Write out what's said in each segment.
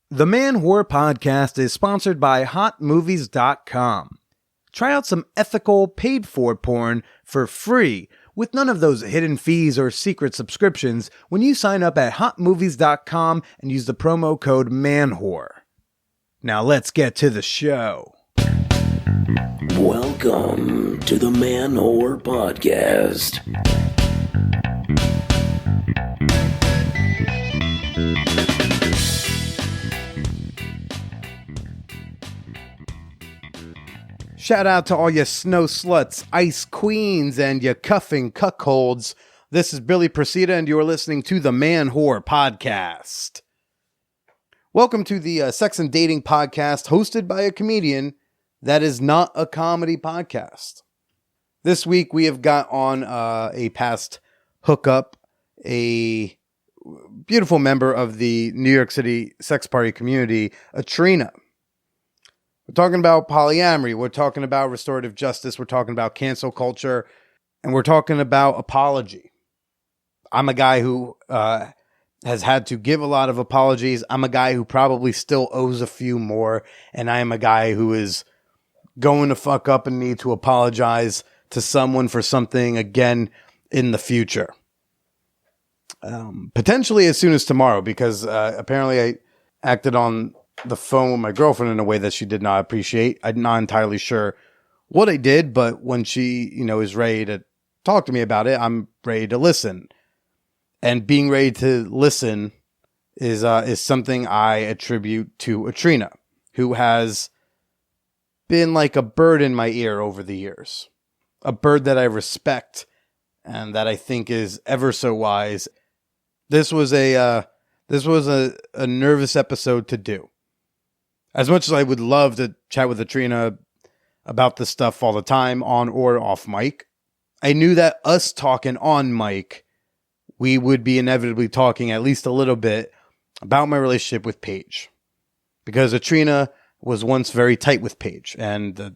The Man Whore Podcast is sponsored by HotMovies.com. Try out some ethical, paid-for porn for free with none of those hidden fees or secret subscriptions when you sign up at HotMovies.com and use the promo code MANWHORE. Now let's get to the show. Welcome to the Man Whore Podcast. Shout out to all you snow sluts, ice queens, and you cuffing cuckolds. This is Billy Procida, and you're listening to the Man Whore Podcast. Welcome to the sex and dating podcast hosted by a comedian that is not a comedy podcast. This week we have got on a past hookup, a beautiful member of the New York City sex party community, Atrina. We're talking about polyamory, we're talking about restorative justice, we're talking about cancel culture, and we're talking about apology. I'm a guy who has had to give a lot of apologies. I'm a guy who probably still owes a few more, and I am a guy who is going to fuck up and need to apologize to someone for something again in the future. Potentially as soon as tomorrow, because apparently I acted on the phone with my girlfriend in a way that she did not appreciate. I'm not entirely sure what I did, but when she, is ready to talk to me about it, I'm ready to listen. And being ready to listen is something I attribute to Atrina, who has been like a bird in my ear over the years. A bird that I respect and that I think is ever so wise. This was a nervous episode to do. As much as I would love to chat with Atrina about this stuff all the time, on or off mic, I knew that us talking on mic, we would be inevitably talking at least a little bit about my relationship with Paige. Because Atrina was once very tight with Paige, and the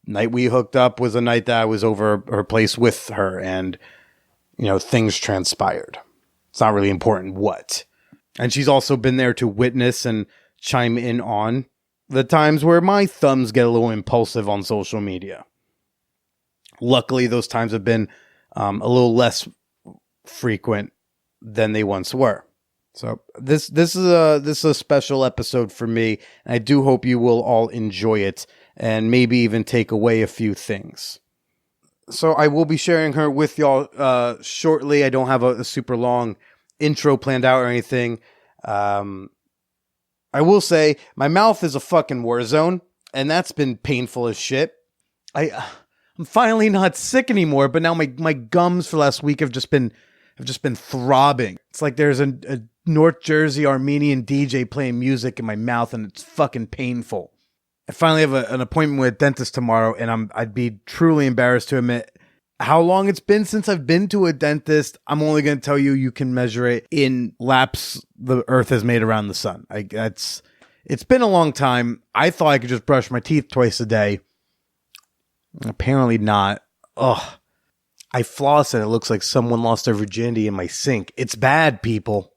night we hooked up was a night that I was over her place with her, and, things transpired. It's not really important what. And she's also been there to witness and chime in on the times where my thumbs get a little impulsive on social media. Luckily, those times have been a little less frequent than they once were. So this is a special episode for me, and I do hope you will all enjoy it and maybe even take away a few things. So I will be sharing her with y'all shortly. I don't have a super long intro planned out or anything. I will say my mouth is a fucking war zone, and that's been painful as shit. I'm finally not sick anymore, but now my gums for last week have just been throbbing. It's like there's a North Jersey Armenian DJ playing music in my mouth, and it's fucking painful. I finally have an appointment with a dentist tomorrow, and I'd be truly embarrassed to admit how long it's been since I've been to a dentist. I'm only going to tell you can measure it in laps the earth has made around the sun. It's been a long time. I thought I could just brush my teeth twice a day. Apparently not. Ugh. I floss and it looks like someone lost their virginity in my sink. It's bad, people.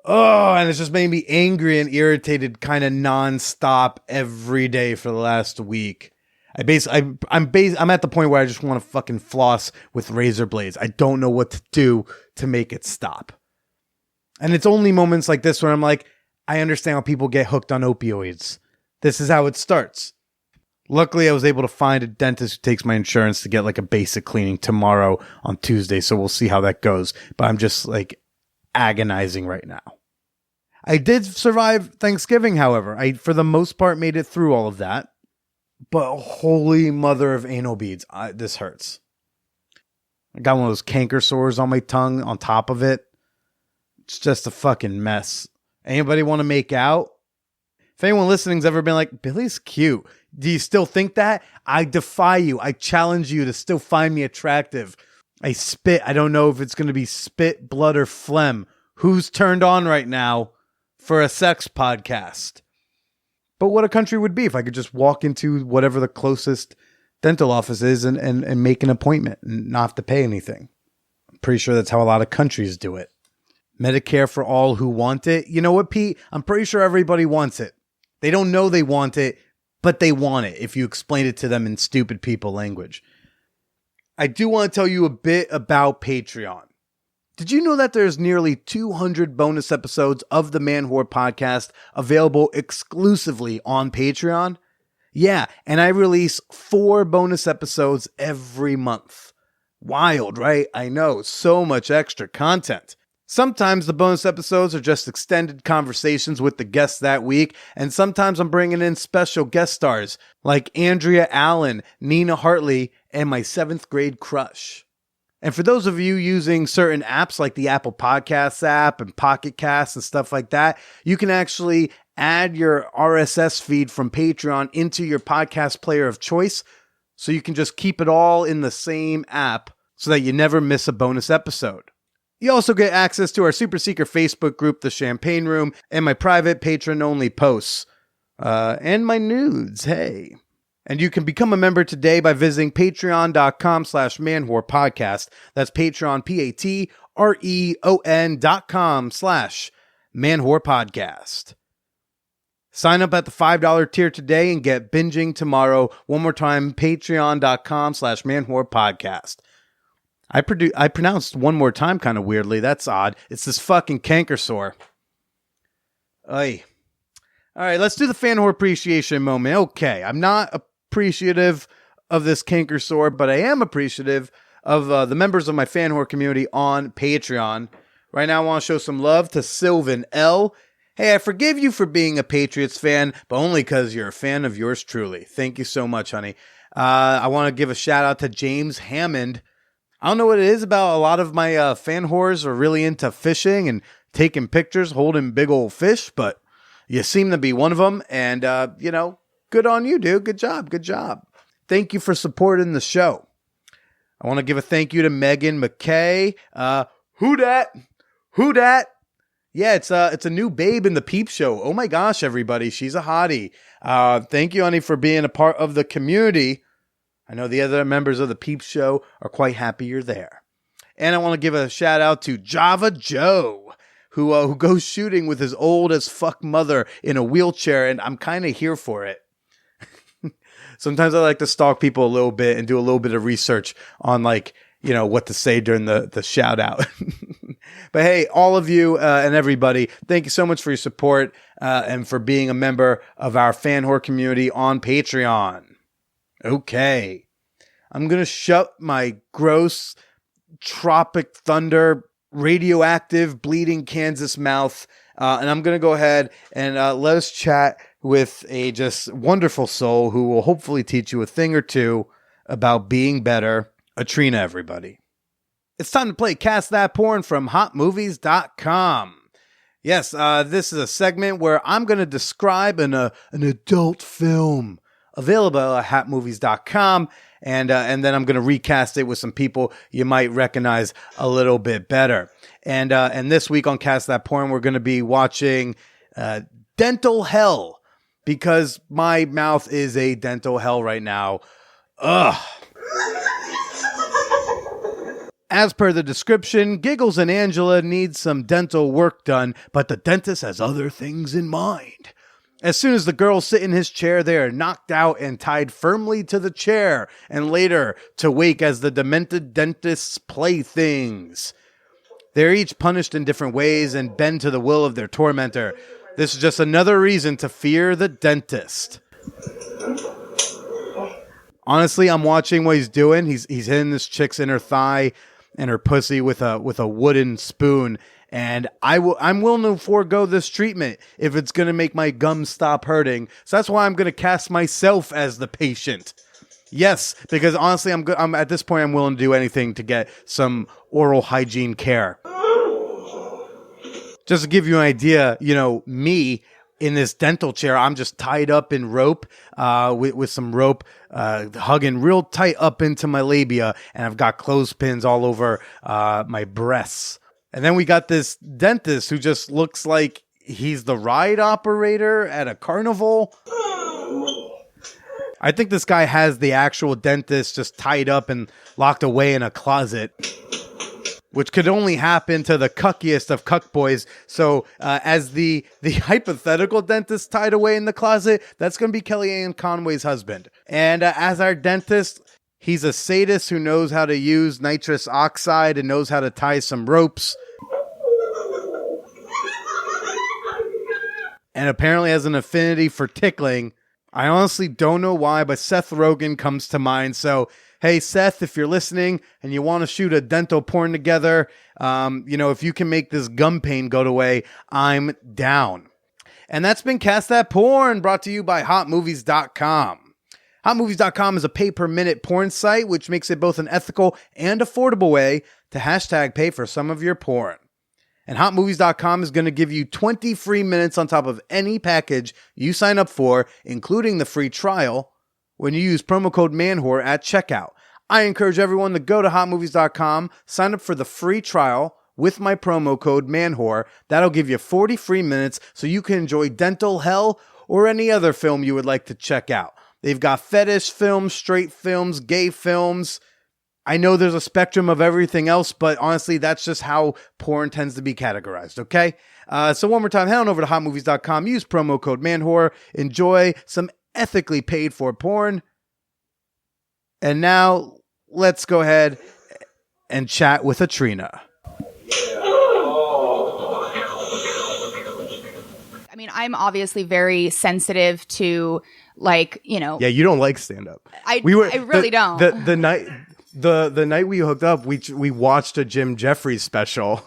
Oh, and it's just made me angry and irritated kind of nonstop every day for the last week. I'm at the point where I just want to fucking floss with razor blades. I don't know what to do to make it stop. And it's only moments like this where I'm like, I understand how people get hooked on opioids. This is how it starts. Luckily, I was able to find a dentist who takes my insurance to get like a basic cleaning tomorrow on Tuesday. So we'll see how that goes. But I'm just like agonizing right now. I did survive Thanksgiving, however. I, for the most part, made it through all of that. But holy mother of anal beads, this hurts. I got one of those canker sores on my tongue on top of it. It's just a fucking mess. Anybody want to make out? If anyone listening's ever been like, Billy's cute, do you still think that? I defy you. I challenge you to still find me attractive. I spit. I don't know if it's going to be spit, blood, or phlegm. Who's turned on right now for a sex podcast? But what a country would be if I could just walk into whatever the closest dental office is and make an appointment and not have to pay anything. I'm pretty sure that's how a lot of countries do it. Medicare for all who want it. You know what, Pete? I'm pretty sure everybody wants it. They don't know they want it, but they want it if you explain it to them in stupid people language. I do want to tell you a bit about Patreon. Did you know that there's nearly 200 bonus episodes of the Man Whore podcast available exclusively on Patreon? Yeah, and I release 4 bonus episodes every month. Wild, right? I know, so much extra content. Sometimes the bonus episodes are just extended conversations with the guests that week, and sometimes I'm bringing in special guest stars like Andrea Allen, Nina Hartley, and my 7th grade crush. And for those of you using certain apps like the Apple Podcasts app and Pocket Casts and stuff like that, you can actually add your RSS feed from Patreon into your podcast player of choice, so you can just keep it all in the same app so that you never miss a bonus episode. You also get access to our super secret Facebook group, The Champagne Room, and my private patron-only posts. And my nudes, hey. And you can become a member today by visiting patreon.com/manwhorepodcast. That's Patreon, patreon.com/manwhorepodcast. Sign up at the $5 tier today and get binging tomorrow. One more time, patreon.com/manwhorepodcast. I pronounced one more time kind of weirdly. That's odd. It's this fucking canker sore. Oy. All right, let's do the fan whore appreciation moment. Okay, I'm not appreciative of this canker sore, but I am appreciative of the members of my fan whore community on Patreon. Right now, I want to show some love to Sylvan L. Hey, I forgive you for being a Patriots fan, but only because you're a fan of yours truly. Thank you so much, honey. I want to give a shout out to James Hammond. I don't know what it is about a lot of my fan whores are really into fishing and taking pictures, holding big old fish, but you seem to be one of them. And, good on you, dude. Good job. Good job. Thank you for supporting the show. I want to give a thank you to Megan McKay. Who dat? Yeah, it's a new babe in the Peep Show. Oh my gosh, everybody. She's a hottie. Thank you, honey, for being a part of the community. I know the other members of the Peep Show are quite happy you're there. And I want to give a shout out to Java Joe, who goes shooting with his old as fuck mother in a wheelchair, and I'm kind of here for it. Sometimes I like to stalk people a little bit and do a little bit of research on what to say during the shout out. But hey, all of you and everybody, thank you so much for your support and for being a member of our fan whore community on Patreon. Okay, I'm going to shut my gross tropic thunder radioactive bleeding Kansas mouth and I'm going to go ahead and let us chat with a just wonderful soul who will hopefully teach you a thing or two about being better. Atrina, everybody. It's time to play Cast That Porn from HotMovies.com. Yes, this is a segment where I'm going to describe an adult film available at HotMovies.com, and then I'm going to recast it with some people you might recognize a little bit better. And this week on Cast That Porn, we're going to be watching Dental Hell, because my mouth is a dental hell right now. Ugh. As per the description, Giggles and Angela need some dental work done, but the dentist has other things in mind. As soon as the girls sit in his chair, they are knocked out and tied firmly to the chair, and later to wake as the demented dentist's playthings. They're each punished in different ways and bend to the will of their tormentor. This is just another reason to fear the dentist. Honestly, I'm watching what he's doing. He's hitting this chick's inner thigh and her pussy with a wooden spoon, and I'm willing to forego this treatment if it's going to make my gums stop hurting. So that's why I'm going to cast myself as the patient. Yes, because honestly, I'm at this point I'm willing to do anything to get some oral hygiene care. Just to give you an idea, me in this dental chair, I'm just tied up in rope, with some rope, hugging real tight up into my labia, and I've got clothespins all over my breasts. And then we got this dentist who just looks like he's the ride operator at a carnival. I think this guy has the actual dentist just tied up and locked away in a closet. which could only happen to the cuckiest of cuck boys. So as the hypothetical dentist tied away in the closet, that's going to be Kellyanne Conway's husband. And as our dentist, he's a sadist who knows how to use nitrous oxide and knows how to tie some ropes. And apparently has an affinity for tickling. I honestly don't know why, but Seth Rogen comes to mind. So, hey, Seth, if you're listening and you want to shoot a dental porn together, if you can make this gum pain go away, I'm down. And that's been Cast That Porn, brought to you by HotMovies.com. HotMovies.com is a pay-per-minute porn site, which makes it both an ethical and affordable way to hashtag pay for some of your porn. And HotMovies.com is going to give you 20 free minutes on top of any package you sign up for, including the free trial, when you use promo code MANWHORE at checkout. I encourage everyone to go to HotMovies.com, sign up for the free trial with my promo code MANWHORE. That'll give you 40 free minutes so you can enjoy Dental Hell or any other film you would like to check out. They've got fetish films, straight films, gay films. I know there's a spectrum of everything else, but honestly, that's just how porn tends to be categorized, okay? So one more time, head on over to HotMovies.com, use promo code MANWHORE, enjoy some ethically paid for porn. And now, let's go ahead and chat with Atrina. I mean, I'm obviously very sensitive to, Yeah, you don't like stand-up. I really don't. The night we hooked up, we watched a Jim Jeffries special,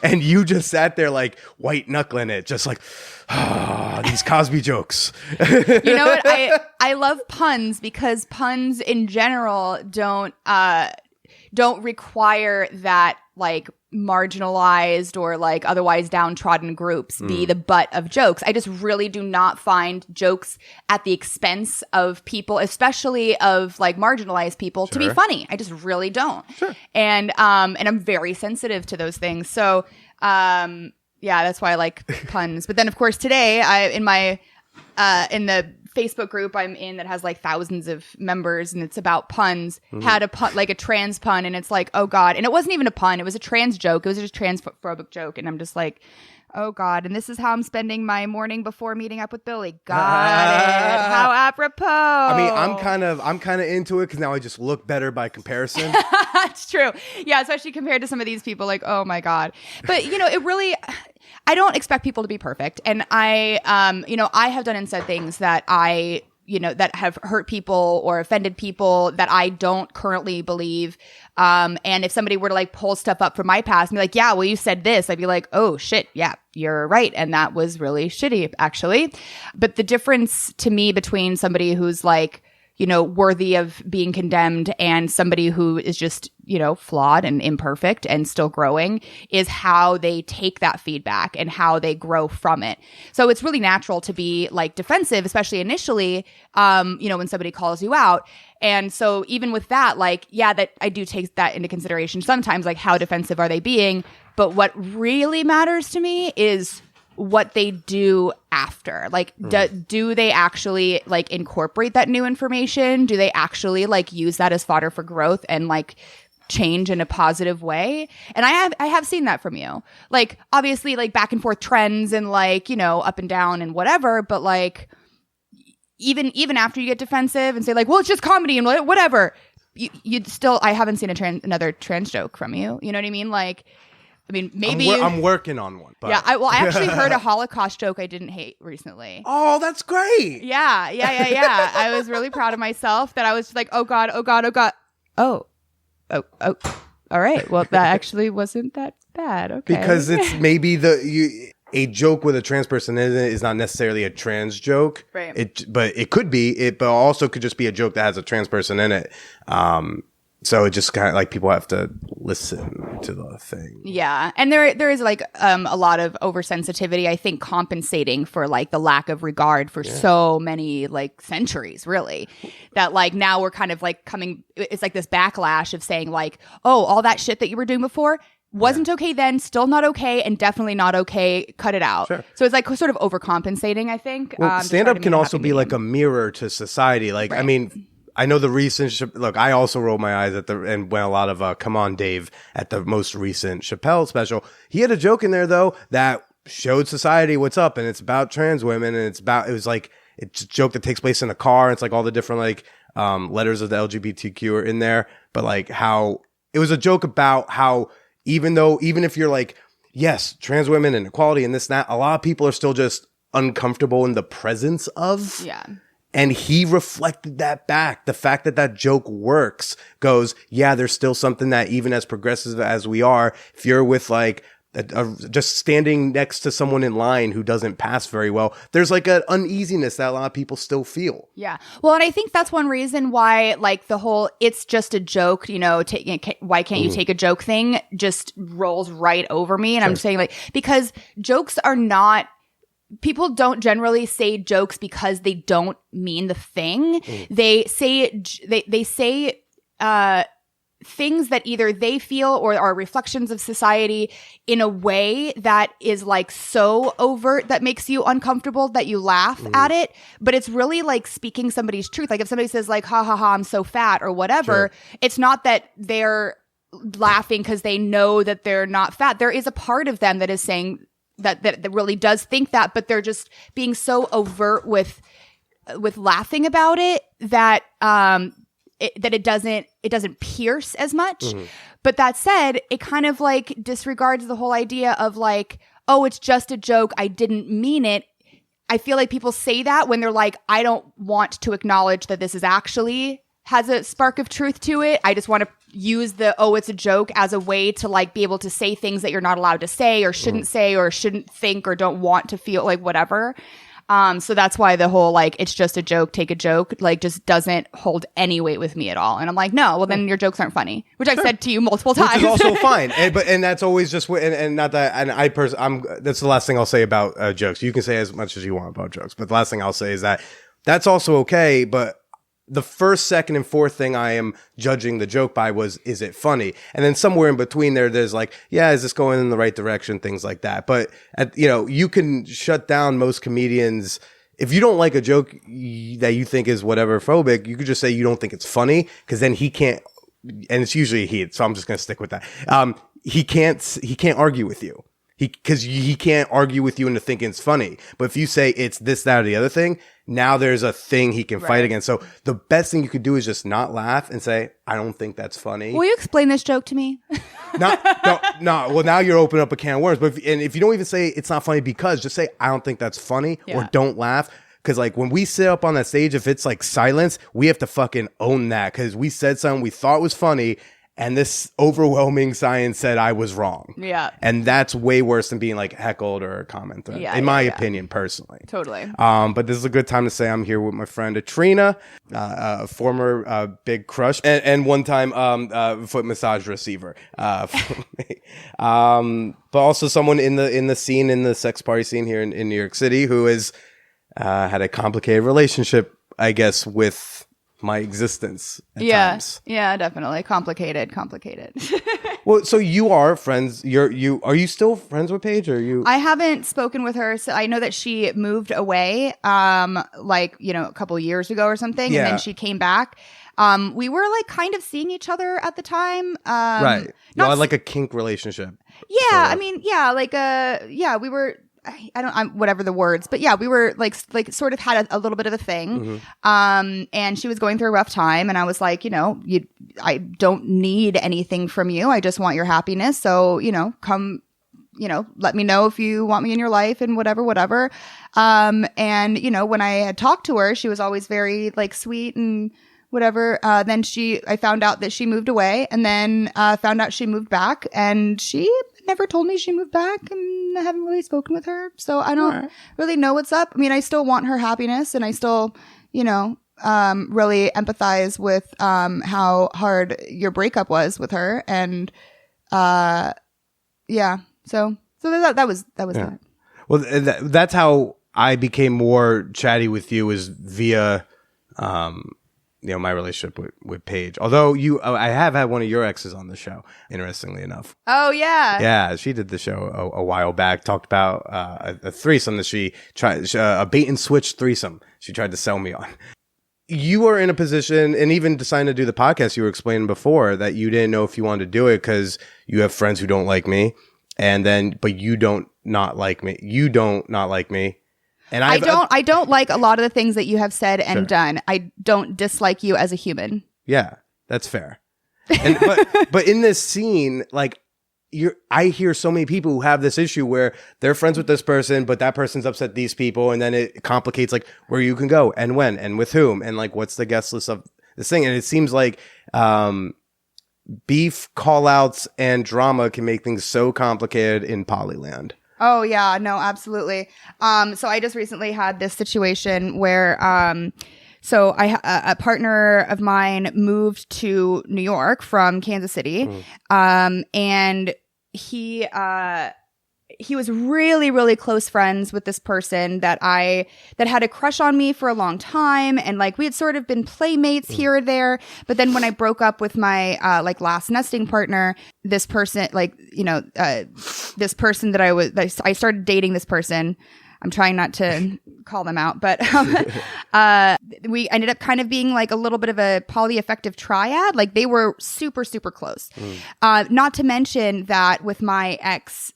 and you just sat there like white knuckling it, just like these Cosby jokes. You know what? I love puns because puns in general don't require that marginalized or otherwise downtrodden groups be the butt of jokes. I just really do not find jokes at the expense of people, especially of marginalized people, to be funny. I just really don't. Sure. And I'm very sensitive to those things. So yeah, that's why I like puns. But then of course today in the Facebook group I'm in that has thousands of members and it's about puns, had a pun, a trans pun, and it's oh God. And it wasn't even a pun, it was a trans joke. It was just a transphobic joke. And I'm just oh God. And this is how I'm spending my morning before meeting up with Billy. Got it. How apropos. I mean, I'm kind of into it because now I just look better by comparison. It's true. Yeah, especially compared to some of these people, oh my God. But it really, I don't expect people to be perfect. And I have done and said things that that have hurt people or offended people that I don't currently believe. And if somebody were to pull stuff up from my past and be yeah, well, you said this, I'd be oh shit, yeah, you're right. And that was really shitty, actually. But the difference to me between somebody who's worthy of being condemned and somebody who is just, flawed and imperfect and still growing is how they take that feedback and how they grow from it. So it's really natural to be defensive, especially initially, when somebody calls you out. And so even with that, that I do take that into consideration sometimes, how defensive are they being? But what really matters to me is what they do after. Do they actually incorporate that new information? Do they actually use that as fodder for growth and change in a positive way? And I have seen that from you. Obviously back and forth trends and up and down and whatever, but even after you get defensive and say well, it's just comedy and whatever, you still, I haven't seen another trans joke from you. You know what I mean? Maybe I'm working on one. But. Yeah, I actually heard a Holocaust joke I didn't hate recently. Oh, that's great. Yeah. I was really proud of myself that I was oh God. Oh. All right. Well, that actually wasn't that bad. Okay. Because it's maybe a joke with a trans person in it is not necessarily a trans joke. Right. But it could be. It but also could just be a joke that has a trans person in it. So it just kind of people have to listen to the thing. Yeah. And there is a lot of oversensitivity, I think, compensating for the lack of regard for so many centuries, really. That now we're kind of coming, it's this backlash of saying oh, all that shit that you were doing before wasn't okay then, still not okay, and definitely not okay, cut it out. Sure. So it's sort of overcompensating, I think. Well, stand-up can also be a mirror to society. I mean, I know the recent, look, I also rolled my eyes and went a lot of, come on, Dave, at the most recent Chappelle special. He had a joke in there, though, that showed society what's up, and it's about trans women, and it's a joke that takes place in a car. And it's like all the different, like, letters of the LGBTQ are in there, but like how it was a joke about how even if you're like, yes, trans women and equality and this and that, a lot of people are still just uncomfortable in the presence of. Yeah. And he reflected that back. The fact that joke works goes, yeah, there's still something that even as progressive as we are, if you're with like just standing next to someone in line who doesn't pass very well, there's like an uneasiness that a lot of people still feel. Yeah. Well, and I think that's one reason why like the whole it's just a joke, why can't you take a joke thing just rolls right over me. And I'm saying like, because jokes are not, people don't generally say jokes because they don't mean the thing. They say, they say, things that either they feel or are reflections of society in a way that is like so overt that makes you uncomfortable that you laugh at it. But it's really like speaking somebody's truth. Like if somebody says like, ha ha ha, I'm so fat or whatever, it's not that they're laughing because they know that they're not fat. There is a part of them that is saying that really does think that, but they're just being so overt with laughing about it that, it doesn't pierce as much. But that said, it kind of like disregards the whole idea of like, oh, it's just a joke, I didn't mean it. I feel like people say that when they're like, I don't want to acknowledge that this is actually has a spark of truth to it. I just want to use it's a joke as a way to like be able to say things that you're not allowed to say or shouldn't say or shouldn't think or don't want to feel, like whatever. So that's why the whole, like, it's just a joke, take a joke, like, just doesn't hold any weight with me at all. And I'm like, no, well, then your jokes aren't funny, which I've said to you multiple times. Which is also fine. And that's always just, and not that, and that's the last thing I'll say about jokes. You can say as much as you want about jokes, but the last thing I'll say is that that's also okay, but the first, second, and fourth thing I am judging the joke by was, is it funny? And then somewhere in between there's like, yeah, is this going in the right direction? Things like that. But, you can shut down most comedians. If you don't like a joke that you think is whatever phobic, you could just say you don't think it's funny, because then he can't, and it's usually he, so I'm just going to stick with that. He can't argue with you. Because he can't argue with you into thinking it's funny. But if you say it's this, that, or the other thing, now there's a thing he can fight against. So the best thing you could do is just not laugh and say, I don't think that's funny. Will you explain this joke to me? No. Well, now you're opening up a can of worms. But if you don't even say it's not funny because, just say, I don't think that's funny, or don't laugh. Because like when we sit up on that stage, if it's like silence, we have to fucking own that, because we said something we thought was funny, and this overwhelming science said I was wrong. Yeah. And that's way worse than being like heckled or commented, in my opinion, personally. Totally. But this is a good time to say I'm here with my friend Atrina, a former big crush, and one time foot massage receiver. But also someone in the scene, in the sex party scene here in New York City, who has had a complicated relationship, I guess, with my existence at times. Yeah, definitely. Complicated. Well, so you are friends. Are you still friends with Paige, or you? I haven't spoken with her. So I know that she moved away, a couple of years ago or something, and then she came back. We were like kind of seeing each other at the time. Right. Not had like a kink relationship. Yeah, I mean, we were. I'm whatever the words, but yeah, we were like sort of had a little bit of a thing. And she was going through a rough time, and I was like, I don't need anything from you. I just want your happiness. So, come, let me know if you want me in your life and whatever. And, when I had talked to her, she was always very like sweet and whatever. Then I found out that she moved away, and then found out she moved back, and she never told me she moved back, and I haven't really spoken with her. So I don't really know what's up. I mean, I still want her happiness, and I still, really empathize with how hard your breakup was with her. And so that was that. Well, that's how I became more chatty with you, is via my relationship with Paige. Although I have had one of your exes on the show, interestingly enough. Oh, yeah. Yeah, she did the show a while back, talked about a threesome that she tried, a bait and switch threesome she tried to sell me on. you are in a position, and even deciding to do the podcast, you were explaining before that you didn't know if you wanted to do it because you have friends who don't like me, but you don't not like me. You don't not like me. And I don't like a lot of the things that you have said and Sure. done. I don't dislike you as a human. Yeah, that's fair. And but in this scene, like I hear so many people who have this issue where they're friends with this person, but that person's upset these people, and then it complicates like where you can go and when and with whom and like what's the guest list of this thing. And it seems like beef, call outs, and drama can make things so complicated in Polyland. Oh yeah, no, absolutely. So I just recently had this situation where so a partner of mine moved to New York from Kansas City, and he was really, really close friends with this person that had a crush on me for a long time, and like we had sort of been playmates here or there. But then when I broke up with my like last nesting partner, this person, like this person that I started dating this person. I'm trying not to call them out, but we ended up kind of being like a little bit of a polyaffective triad. Like they were super, super close. Not to mention that with my ex,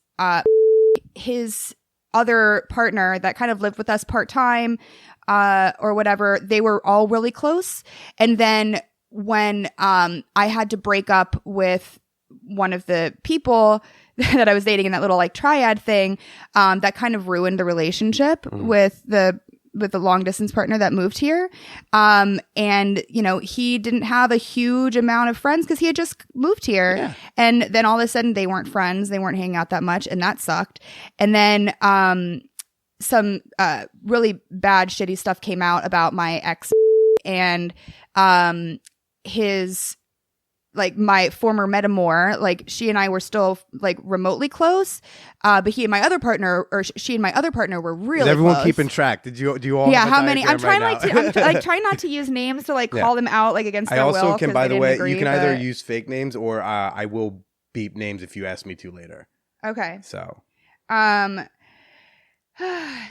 his other partner that kind of lived with us part-time or whatever, they were all really close. And then when I had to break up with one of the people that I was dating in that little like triad thing, that kind of ruined the relationship with the long distance partner that moved here. And he didn't have a huge amount of friends because he had just moved here. Yeah. And then all of a sudden they weren't friends. They weren't hanging out that much. And that sucked. And then, some, really bad, shitty stuff came out about my ex and, his, like my former metamor, like she and I were still like remotely close, but she and my other partner were really Is everyone close. keeping track? Do you all? Yeah, have a how many? I'm trying diagram I'm trying not to use names to like call them out like against their I will. also can, 'cause by they the way, didn't agree, you can either but- use fake names or I will beep names if you ask me to later. Okay. So.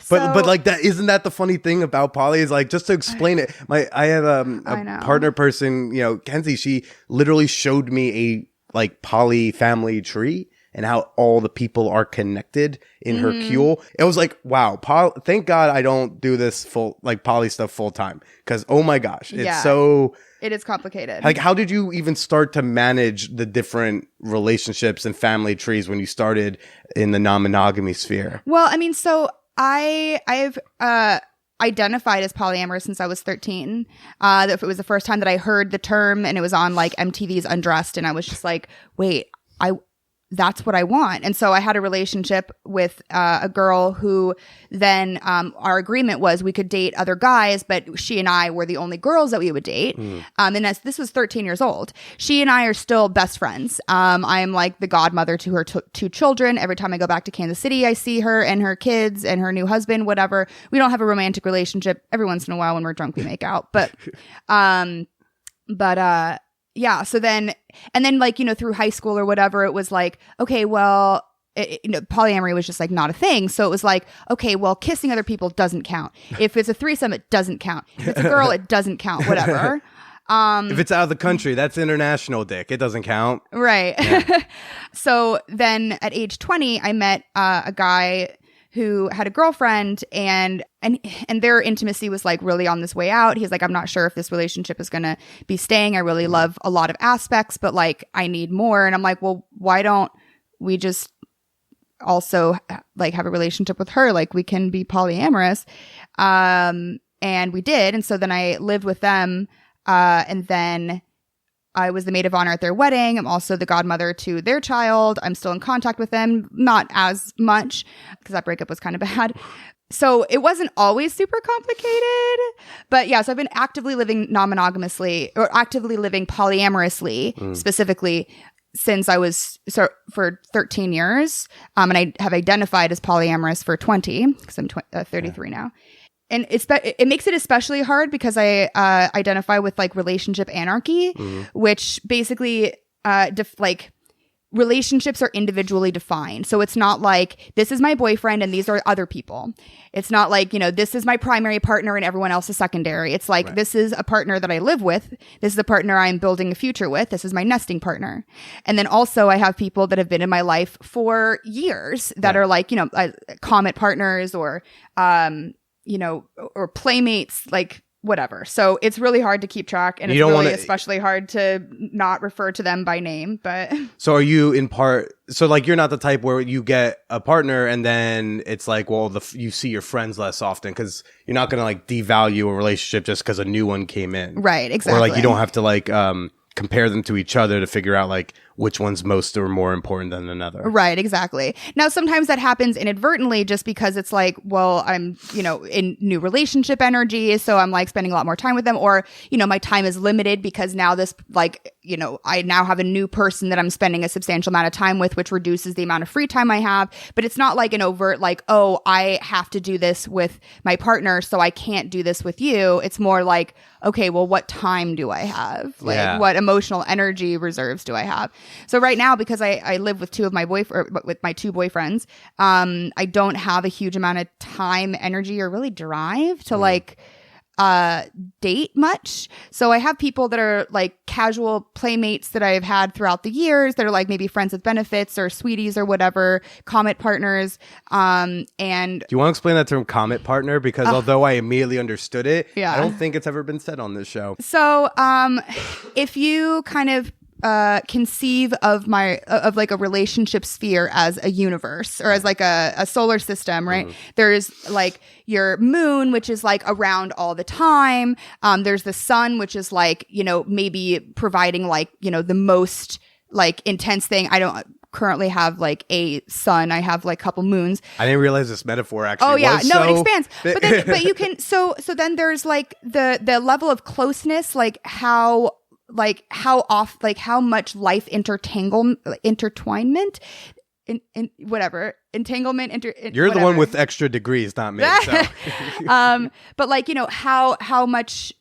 So, But like that, isn't that the funny thing about poly is like, just to explain it, I have I a know. partner person, Kenzie, she literally showed me a like poly family tree and how all the people are connected in her queue. It was like, wow, thank God I don't do this poly stuff full time. Cause oh my gosh, it's it is complicated. like, how did you even start to manage the different relationships and family trees when you started in the non-monogamy sphere? Well, I mean, so I've identified as polyamorous since I was 13. It was the first time that I heard the term, and it was on like MTV's Undressed, and I was just like, wait, that's what I want. And so I had a relationship with a girl who then our agreement was we could date other guys, but she and I were the only girls that we would date. And this was 13 years old. She and I are still best friends. I am like the godmother to her two children. Every time I go back to Kansas City, I see her and her kids and her new husband, whatever. We don't have a romantic relationship. Every once in a while when we're drunk, we make out. But yeah. So then, and then like, through high school or whatever, it was like, okay, well, polyamory was just like not a thing. So it was like, okay, well, kissing other people doesn't count. If it's a threesome, it doesn't count. If it's a girl, it doesn't count, whatever. If it's out of the country, that's international dick. It doesn't count. Right. Yeah. So then at age 20, I met a guy who had a girlfriend and their intimacy was like really on this way out. He's like, I'm not sure if this relationship is going to be staying. I really love a lot of aspects, but like I need more. And I'm like, well, why don't we just also like have a relationship with her? Like we can be polyamorous. And we did. And so then I lived with them. And then I was the maid of honor at their wedding. I'm also the godmother to their child. I'm still in contact with them, not as much because that breakup was kind of bad. So it wasn't always super complicated. But yeah, so I've been actively living non-monogamously or actively living polyamorously specifically since I was for 13 years. And I have identified as polyamorous for 20 because I'm 33 now. And it makes it especially hard because I identify with like relationship anarchy, which basically relationships are individually defined. So it's not like this is my boyfriend and these are other people. It's not like, this is my primary partner and everyone else is secondary. It's like, this is a partner that I live with. This is a partner I'm building a future with. This is my nesting partner. And then also I have people that have been in my life for years that are like, comet partners or, or playmates, like whatever. So it's really hard to keep track, and it's really especially hard to not refer to them by name. But so are you in part? So like you're not the type where you get a partner and then it's like, well, you see your friends less often because you're not going to like devalue a relationship just because a new one came in, right? Exactly. Or like you don't have to like compare them to each other to figure out like which one's most or more important than another. Right, exactly. Now, sometimes that happens inadvertently just because it's like, well, I'm, in new relationship energy. So I'm like spending a lot more time with them, or, my time is limited because now this like, I now have a new person that I'm spending a substantial amount of time with, which reduces the amount of free time I have. But it's not like an overt, like, oh, I have to do this with my partner, so I can't do this with you. It's more like, okay, well, what time do I have? Like, what emotional energy reserves do I have? So right now, because I live with with my two boyfriends, I don't have a huge amount of time, energy, or really drive to like date much. So I have people that are like casual playmates that I've had throughout the years that are like maybe friends with benefits or sweeties or whatever, comet partners. And do you want to explain that term comet partner? Because although I immediately understood it, I don't think it's ever been said on this show. So if you kind of conceive of like a relationship sphere as a universe or as like a solar system, right? There's like your moon, which is like around all the time. There's the sun, which is like, maybe providing like, the most like intense thing. I don't currently have like a sun. I have like a couple moons. I didn't realize this metaphor actually was it expands. But you can, so then there's like the level of closeness, like how much life intertwinement entanglement you're the one with extra degrees, not me. So. But like, how much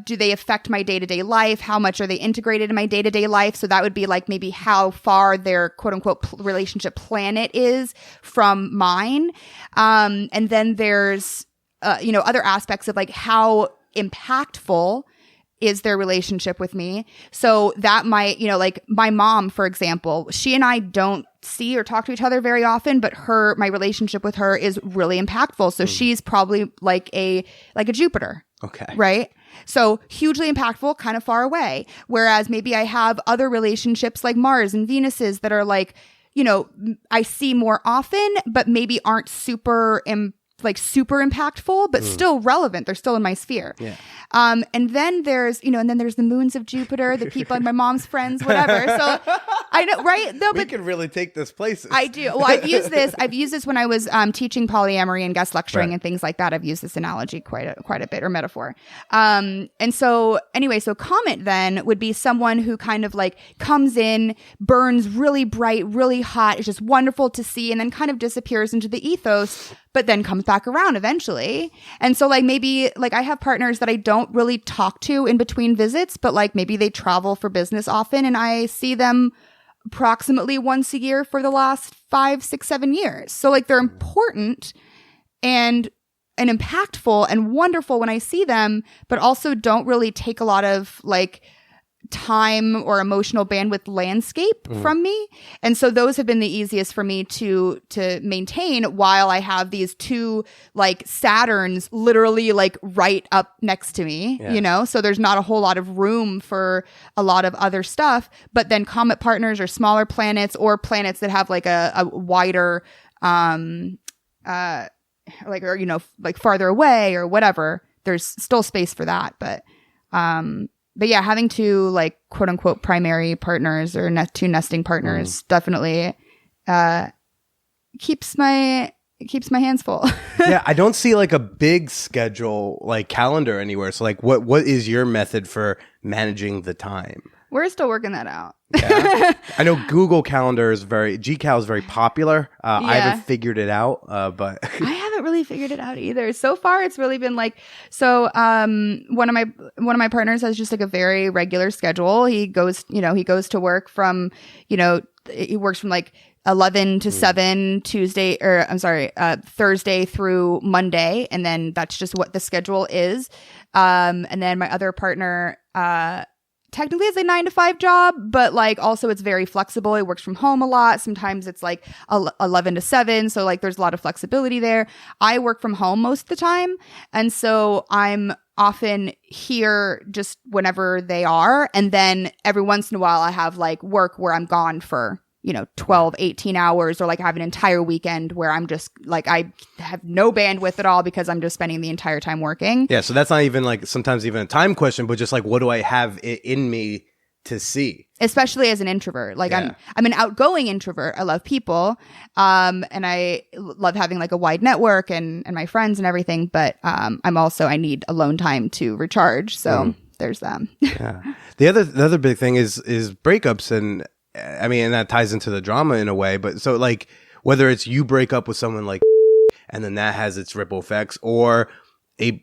do they affect my day-to-day life? How much are they integrated in my day-to-day life? So that would be like maybe how far their quote-unquote relationship planet is from mine. And then there's other aspects of like how impactful is their relationship with me. So that might, like my mom, for example, she and I don't see or talk to each other very often, but my relationship with her is really impactful. So she's probably like a Jupiter. Okay. Right? So hugely impactful, kind of far away. Whereas maybe I have other relationships like Mars and Venus's that are like, I see more often, but maybe aren't super impactful, but still relevant. They're still in my sphere. Yeah. And then there's, there's the moons of Jupiter, the people like my mom's friends, whatever. So I know, right? No, we can really take this places. I do. Well, I've used this when I was teaching polyamory and guest lecturing and things like that. I've used this analogy quite a bit, or metaphor. And so anyway, so comet then would be someone who kind of like comes in, burns really bright, really hot. It's just wonderful to see, and then kind of disappears into the ethos, but then comes back around eventually. And so like maybe like I have partners that I don't really talk to in between visits, but like maybe they travel for business often and I see them approximately once a year for the last 5, 6, 7 years. So like they're important and impactful and wonderful when I see them, but also don't really take a lot of like time or emotional bandwidth landscape from me. And so those have been the easiest for me to maintain while I have these two like Saturns literally like right up next to me, so there's not a whole lot of room for a lot of other stuff. But then comet partners or smaller planets or planets that have like a wider like farther away or whatever, there's still space for that. But yeah, having two like quote unquote primary partners or two nesting partners definitely keeps my hands full. Yeah, I don't see like a big schedule like calendar anywhere. So like what is your method for managing the time? We're still working that out. Yeah. I know Google Calendar is GCal is very popular. I Yeah. haven't figured it out, but I haven't really figured it out either. So far, it's really been like, so, one of my partners has just like a very regular schedule. He goes to work from, he works from like 11 to 7 Thursday through Monday. And then that's just what the schedule is. And then my other partner, technically it's a 9 to 5 job, but like also it's very flexible. He works from home a lot. Sometimes it's like 11 to 7. So like there's a lot of flexibility there. I work from home most of the time. And so I'm often here just whenever they are. And then every once in a while I have like work where I'm gone for 12, 18 hours, or like I have an entire weekend where I'm just like, I have no bandwidth at all because I'm just spending the entire time working. yeah. So that's not even like sometimes even a time question, but just like, what do I have in me to see? Especially as an introvert. Like Yeah. I'm an outgoing introvert. I love people. And I love having like a wide network and my friends and everything. But I need alone time to recharge. So there's that. Yeah. The other big thing is breakups, and I mean, and that ties into the drama in a way, but so like whether it's you break up with someone like and then that has its ripple effects, or a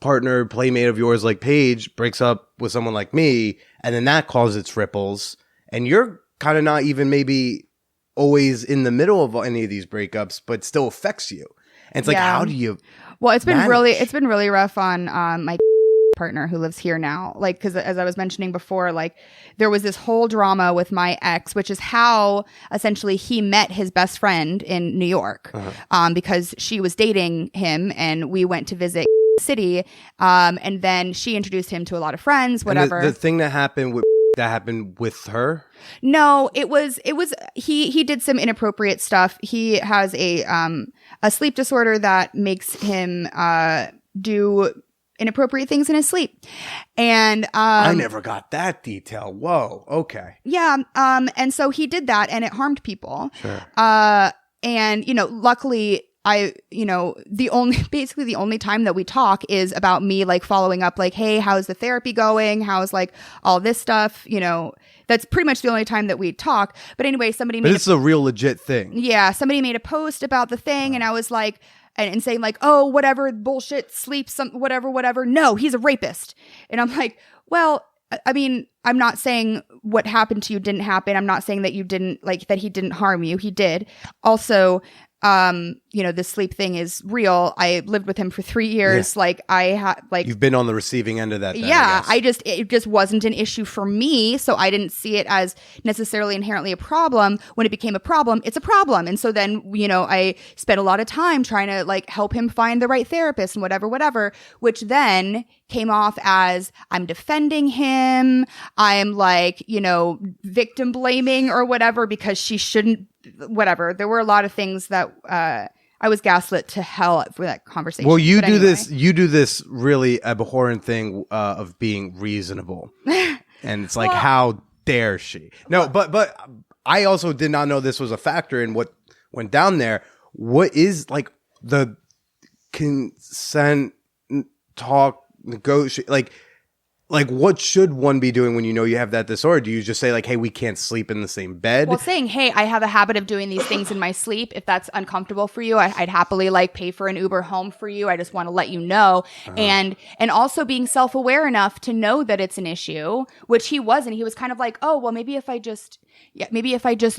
partner, playmate of yours like Paige breaks up with someone like me and then that causes its ripples, and you're kind of not even maybe always in the middle of any of these breakups, but still affects you. And it's like, Yeah. how do you Well, it's been manage? really rough on my partner who lives here now. Like, because as I was mentioning before, like there was this whole drama with my ex, which is how essentially he met his best friend in New York, because she was dating him and we went to visit city, and then she introduced him to a lot of friends, whatever. And the thing that happened with her. No, it was he did some inappropriate stuff. He has a sleep disorder that makes him do inappropriate things in his sleep. And I never got that detail. Whoa. Okay. yeah, and so he did that and it harmed people. Sure. And luckily the only time that we talk is about me like following up, like, hey, how's the therapy going? How's like all this stuff? That's pretty much the only time that we talk. But anyway, But this is a real legit thing. somebody made a post about the thing, and I was like, and saying like, oh, whatever bullshit, sleep, whatever. No, he's a rapist. And I'm like, well, I mean, I'm not saying what happened to you didn't happen. I'm not saying that you didn't that he didn't harm you. He did. Also, the sleep thing is real. I lived with him for 3 years. Yeah. You've been on the receiving end of that. Then, yeah, I guess. it just wasn't an issue for me, so I didn't see it as necessarily inherently a problem. When it became a problem, it's a problem. And so then, I spent a lot of time trying to like help him find the right therapist and whatever, which then came off as I'm defending him. I'm like, victim blaming or whatever because she shouldn't, whatever. There were a lot of things that, I was gaslit to hell for that conversation. Well, you But do anyway. you do this really abhorrent thing of being reasonable, and it's like, how dare she? No, but I also did not know this was a factor in what went down there. What is like the consent talk negotiate like what should one be doing when you know you have that disorder? Do you just say like, hey, we can't sleep in the same bed? Well, saying, hey, I have a habit of doing these things in my sleep. If that's uncomfortable for you, I'd happily like pay for an Uber home for you. I just want to let you know. And also being self-aware enough to know that it's an issue, which he wasn't. He was kind of like, oh, well, maybe if I just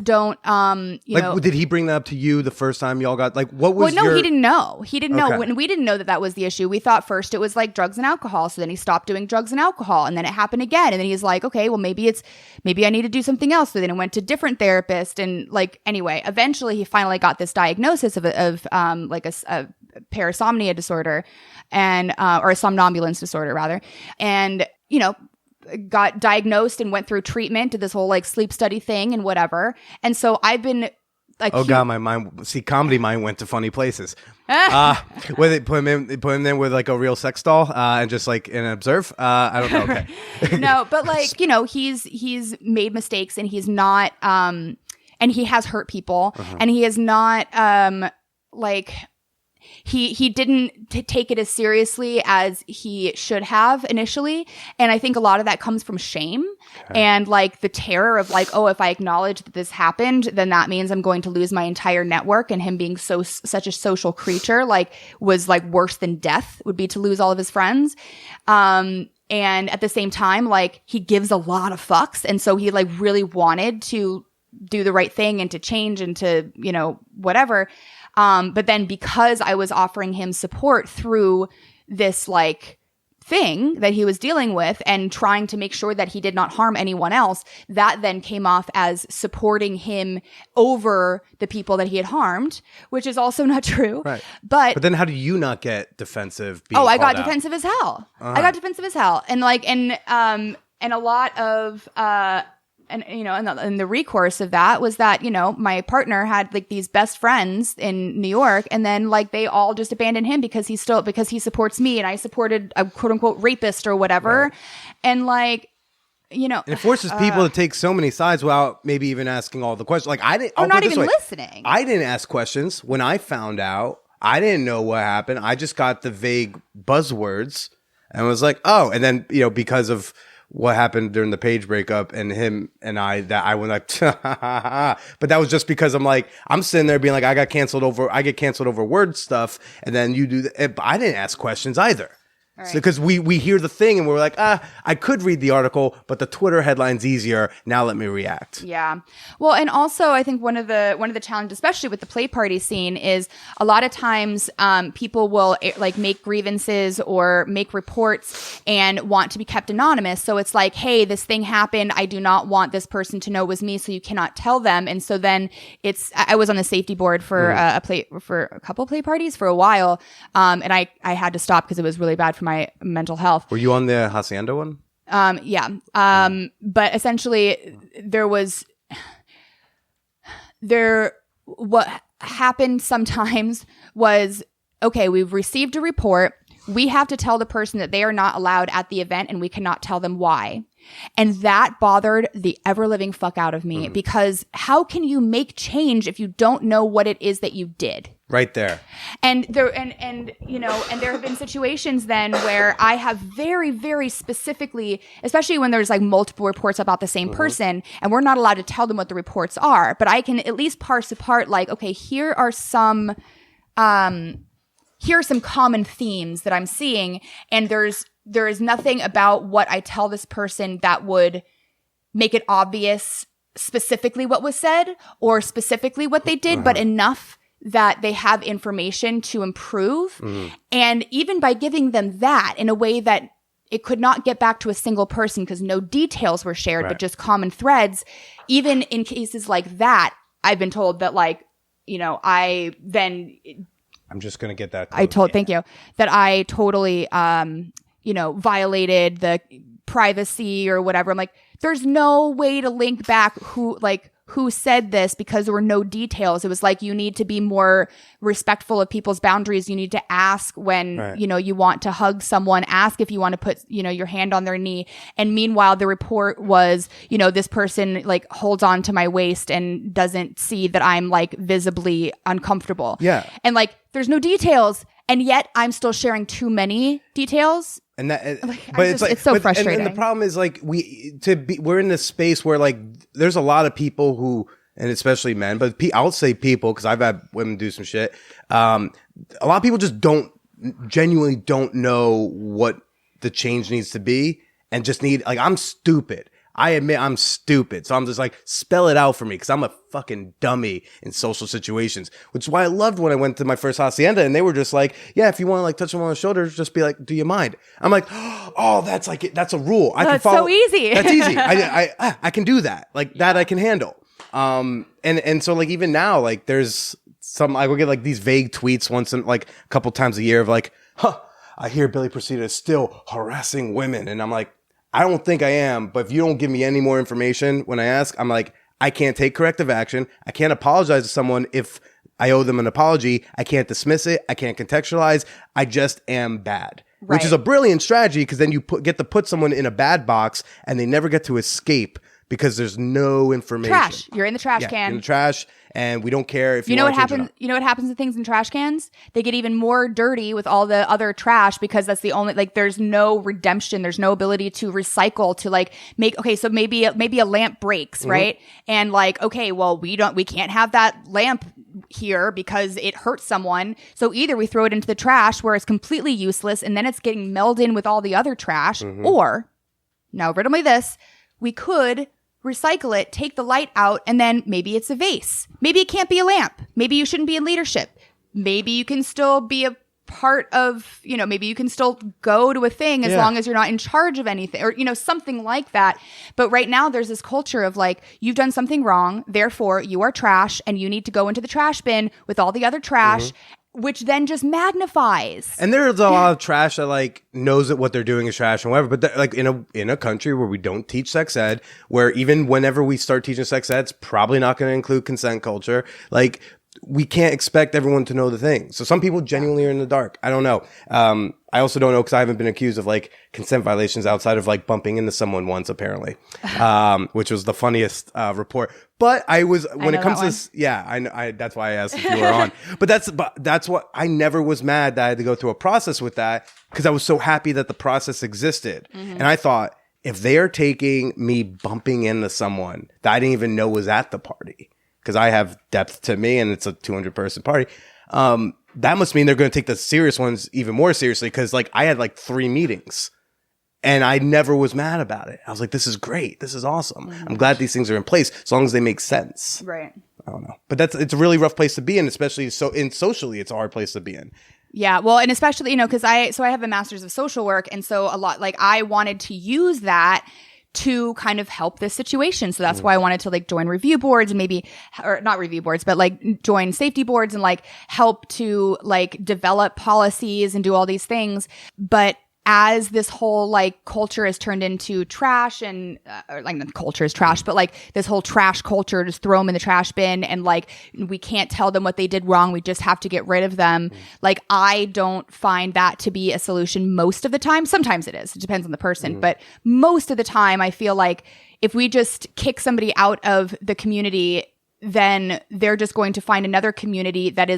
don't, did he bring that up to you the first time y'all got like, what was Well, no, he didn't know. He didn't know. Okay. When we didn't know that was the issue. We thought first it was like drugs and alcohol. So then he stopped doing drugs and alcohol, and then it happened again. And then he's like, okay, well, maybe I need to do something else. So then it went to different therapist, and like, anyway, eventually he finally got this diagnosis of like a parasomnia disorder or a somnambulance disorder rather. And, got diagnosed and went through treatment, did this whole like sleep study thing and whatever. And so I've been like, Oh God, my mind. See, comedy mind went to funny places. Where they put him in with like a real sex doll and just like and observe. I don't know. Okay. No, but like he's made mistakes, and he's not and he has hurt people, and he is not he didn't take it as seriously as he should have initially. And I think a lot of that comes from shame and like the terror of like, oh, if I acknowledge that this happened, then that means I'm going to lose my entire network. And him being such a social creature, like was like worse than death would be to lose all of his friends. And at the same time, like he gives a lot of fucks. And so he like really wanted to do the right thing and to change and to, you know, whatever. But then because I was offering him support through this like thing that he was dealing with and trying to make sure that he did not harm anyone else, that then came off as supporting him over the people that he had harmed, which is also not true. Right. But then how do you not get defensive? Being I got called out? defensive as hell. I got defensive as hell. And like, and a lot of, and you know, and the recourse of that was that, you know, my partner had like these best friends in New York, and then like they all just abandoned him because he supports me and I supported a quote unquote rapist or whatever. Right. And like, you know, and it forces people to take so many sides without maybe even asking all the questions. Like I didn't, or not even listening. I didn't ask questions when I found out. I didn't know what happened. I just got the vague buzzwords and was like, oh, and then, you know, because of what happened during the Page breakup and him and I, that I went like, but that was just because I'm sitting there being like, I get canceled over word stuff. And then you do that. I didn't ask questions either. Right. So, because we hear the thing and we're like, I could read the article, but the Twitter headline's easier. Now let me react. Yeah. Well, and also I think one of the challenges, especially with the play party scene, is a lot of times people will like make grievances or make reports and want to be kept anonymous. So it's like, hey, this thing happened. I do not want this person to know it was me, so you cannot tell them. And so then I was on the safety board for a couple play parties for a while, and I had to stop because it was really bad for my mental health. Were you on the Hacienda one? Yeah. But essentially what happened sometimes was, okay, we've received a report. We have to tell the person that they are not allowed at the event and we cannot tell them why. And that bothered the ever living fuck out of me because how can you make change if you don't know what it is that you did? Right there. And there have been situations then where I have very, very specifically, especially when there's like multiple reports about the same person and we're not allowed to tell them what the reports are, but I can at least parse apart like, okay, here are some common themes that I'm seeing, and there is nothing about what I tell this person that would make it obvious specifically what was said or specifically what they did, but enough that they have information to improve. And even by giving them that in a way that it could not get back to a single person because no details were shared, but just common threads, even in cases like that, I've been told that like, you know, I'm just going to get that. Thank you. That I totally, violated the privacy or whatever. I'm like, there's no way to link back who said this because there were no details. It was like, you need to be more respectful of people's boundaries. You need to ask when, you want to hug someone, ask if you want to put, your hand on their knee. And meanwhile, the report was, this person like holds on to my waist and doesn't see that I'm like visibly uncomfortable. Yeah. And like, there's no details. And yet I'm still sharing too many details. And that, it's so frustrating. And the problem is like we're in this space where like there's a lot of people who, and especially men, but I'll say people because I've had women do some shit. A lot of people just genuinely don't know what the change needs to be, and just need like I'm stupid. I admit I'm stupid. So I'm just like, spell it out for me because I'm a fucking dummy in social situations, which is why I loved when I went to my first Hacienda and they were just like, yeah, if you want to like touch them on the shoulder, just be like, do you mind? I'm like, oh, that's a rule. I can follow. So easy. That's easy. I can do that. Like that I can handle. And so like even now, like there's I will get like these vague tweets once in like a couple times a year of like, I hear Billy Procida is still harassing women. And I'm like, I don't think I am, but if you don't give me any more information when I ask, I'm like, I can't take corrective action. I can't apologize to someone if I owe them an apology. I can't dismiss it. I can't contextualize. I just am bad, which is a brilliant strategy because then you get to put someone in a bad box and they never get to escape because there's no information. Trash. You're in the trash Yeah, can. in the trash, and we don't care if you know want what to change it happens? up. You know what happens to things in trash cans? They get even more dirty with all the other trash because that's the only like. There's no redemption. There's no ability to recycle to like make. Okay, so maybe a lamp breaks, right? And like, okay, well we can't have that lamp here because it hurts someone. So either we throw it into the trash where it's completely useless, and then it's getting melded in with all the other trash, or now riddle me this: we could recycle it, take the light out, and then maybe it's a vase. Maybe it can't be a lamp. Maybe you shouldn't be in leadership. Maybe you can still be a part of, maybe you can still go to a thing as long as you're not in charge of anything or, something like that. But right now there's this culture of like, you've done something wrong, therefore you are trash and you need to go into the trash bin with all the other trash. Which then just magnifies. And there's a lot of trash that like knows that what they're doing is trash and whatever. But like in a country where we don't teach sex ed, where even whenever we start teaching sex ed, it's probably not going to include consent culture. Like we can't expect everyone to know the thing. So some people genuinely are in the dark. I don't know. I also don't know because I haven't been accused of like consent violations outside of like bumping into someone once, apparently, which was the funniest report. But I was when it comes to this, yeah, I that's why I asked if you were on. But that's what I never was mad that I had to go through a process with that because I was so happy that the process existed, and I thought if they are taking me bumping into someone that I didn't even know was at the party. Because I have depth to me and it's a 200-person party. That must mean they're going to take the serious ones even more seriously. Because like I had like 3 meetings and I never was mad about it. I was like, this is great. This is awesome. I'm glad these things are in place as long as they make sense. Right. I don't know. But it's a really rough place to be in, especially socially, it's a hard place to be in. Yeah, well, and especially, because I have a master's of social work. And so a lot, like I wanted to use that to kind of help this situation. So that's why I wanted to like join review boards and maybe, or not review boards, but like join safety boards and like help to like develop policies and do all these things. But as this whole like culture has turned into trash and or, like the culture is trash, but like this whole trash culture, just throw them in the trash bin and like we can't tell them what they did wrong. We just have to get rid of them. Like I don't find that to be a solution most of the time. Sometimes it is. It depends on the person. But most of the time I feel like if we just kick somebody out of the community, then they're just going to find another community that